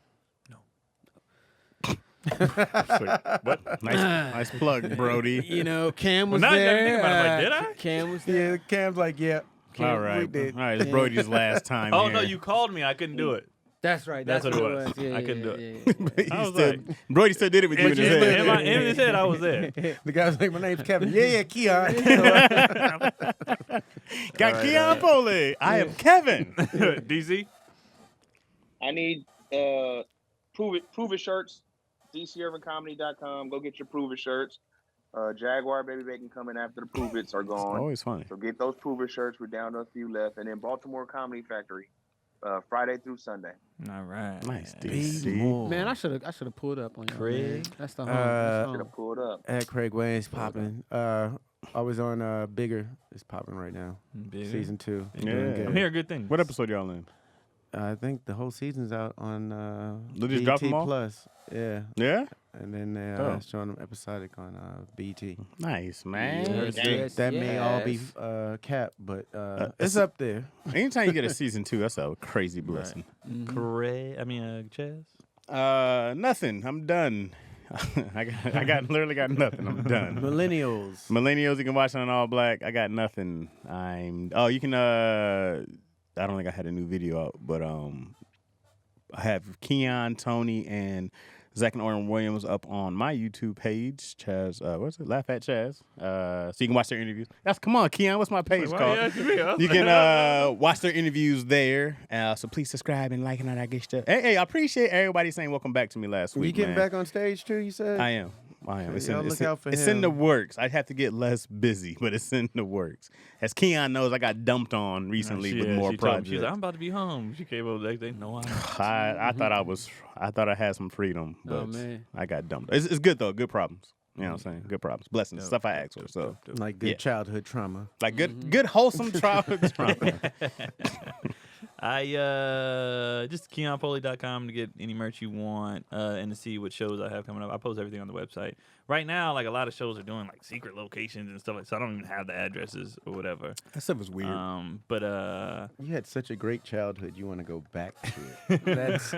What? Nice plug, Brody. Cam was now you gotta there. think about it, like, did I? Cam was there. Yeah, Cam's like, yeah. All right. We did. All right. It's Brody's last time. Oh here. no, you called me. I couldn't do it. That's right. That's what it was. Yeah, I couldn't do it. I was Still- like, Brody still did it with you in his head. in his head, I was there. The guy was like, my name's Kevin. Yeah, Keon. Got Keon Foley. I am Kevin. DZ. I need prove it shirts. DCUrbanComedy.com. Go get your prove it shirts. Jaguar Baby Bacon coming after the prove it's are gone. Always funny. So get those prove it shirts. We're down to a few left. And then Baltimore Comedy Factory, Friday through Sunday. All right. Nice, Be DC. more. Man, I should have pulled up on you. Craig. That's the Should home. have pulled up. At Craig Wayne's popping. I was on Bigger. It's popping right now. Bigger. Season 2. Yeah. Doing good. I'm hearing good things. What episode y'all in? I think the whole season's out on They just drop BT them all? Plus. Yeah. Yeah? And then they're Oh. showing them episodic on BT. Nice, man. Yes, That may all be yes. capped, but it's up there. Anytime you get a season 2, that's a crazy blessing. Craig. I mean, Chaz. Nothing. I'm done. I literally got nothing. I'm done. Millennials. Millennials, you can watch on All Black. I got nothing. You can. I don't think I had a new video out, but I have Keon, Tony, and Zach and Oren Williams up on my YouTube page, Chaz. What's it? Laugh at Chaz. So you can watch their interviews. Come on, Keon. What's my page called? You can watch their interviews there. So please subscribe and like and all that good stuff. Hey, I appreciate everybody saying welcome back to me last You week. getting man. back on stage too, you said? I am. It's, Y'all in, look out for it's him. in the works. I'd have to get less busy, but it's in the works. As Keon knows, I got dumped on recently with more she told me, projects. she was like, I'm about to be home. She came over the next day. No, I thought I had some freedom, but Oh, man. I got dumped. It's good though. Good problems. You know what I'm saying? Good problems. Blessings. Stuff I asked for. So Like good Yeah. childhood trauma. like good wholesome childhood trauma. Just KeonPoli.com to get any merch you want and to see what shows I have coming up. I post everything on the website. Right now, like a lot of shows are doing like secret locations and stuff like. So I don't even have the addresses or whatever. That stuff was weird. But You had such a great childhood. You want to go back to it. That's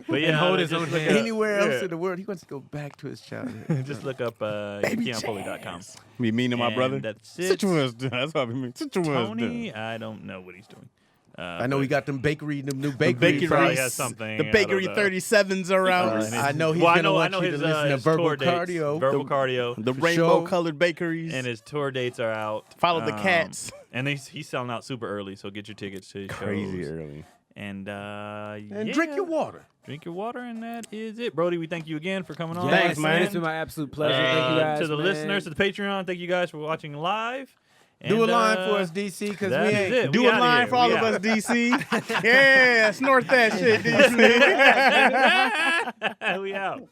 but yeah, hold his just own look hand. up- anywhere else yeah. in the world. He wants to go back to his childhood. Just look up KeonPoli.com. Me mean to my And brother. that's it. Sit your ass down. That's what I mean. Sit your ass Tony, down. I don't know what he's doing. I know but he got them new The bakery. bakery probably has something, The I bakery don't know. 37s are out. and his- I know he's well, gonna want you his, to listen to his verbal tour dates, cardio. Verbal cardio. The For rainbow sure. colored bakeries. And his tour dates are out. Follow the cats. And he's selling out super early, so get your tickets to his Crazy shows. early. And And drink your water. Drink your water, and that is it. Brody, we thank you again for coming on. Yes, Thanks, man. It's been my absolute pleasure. Thank you guys. To the man. listeners, to the Patreon, thank you guys for watching live. Do a And, line for us, DC, because that we is ain't. it. Do We a outta line here. for all We of out. us, DC. Yeah, snort that shit, DC. We out.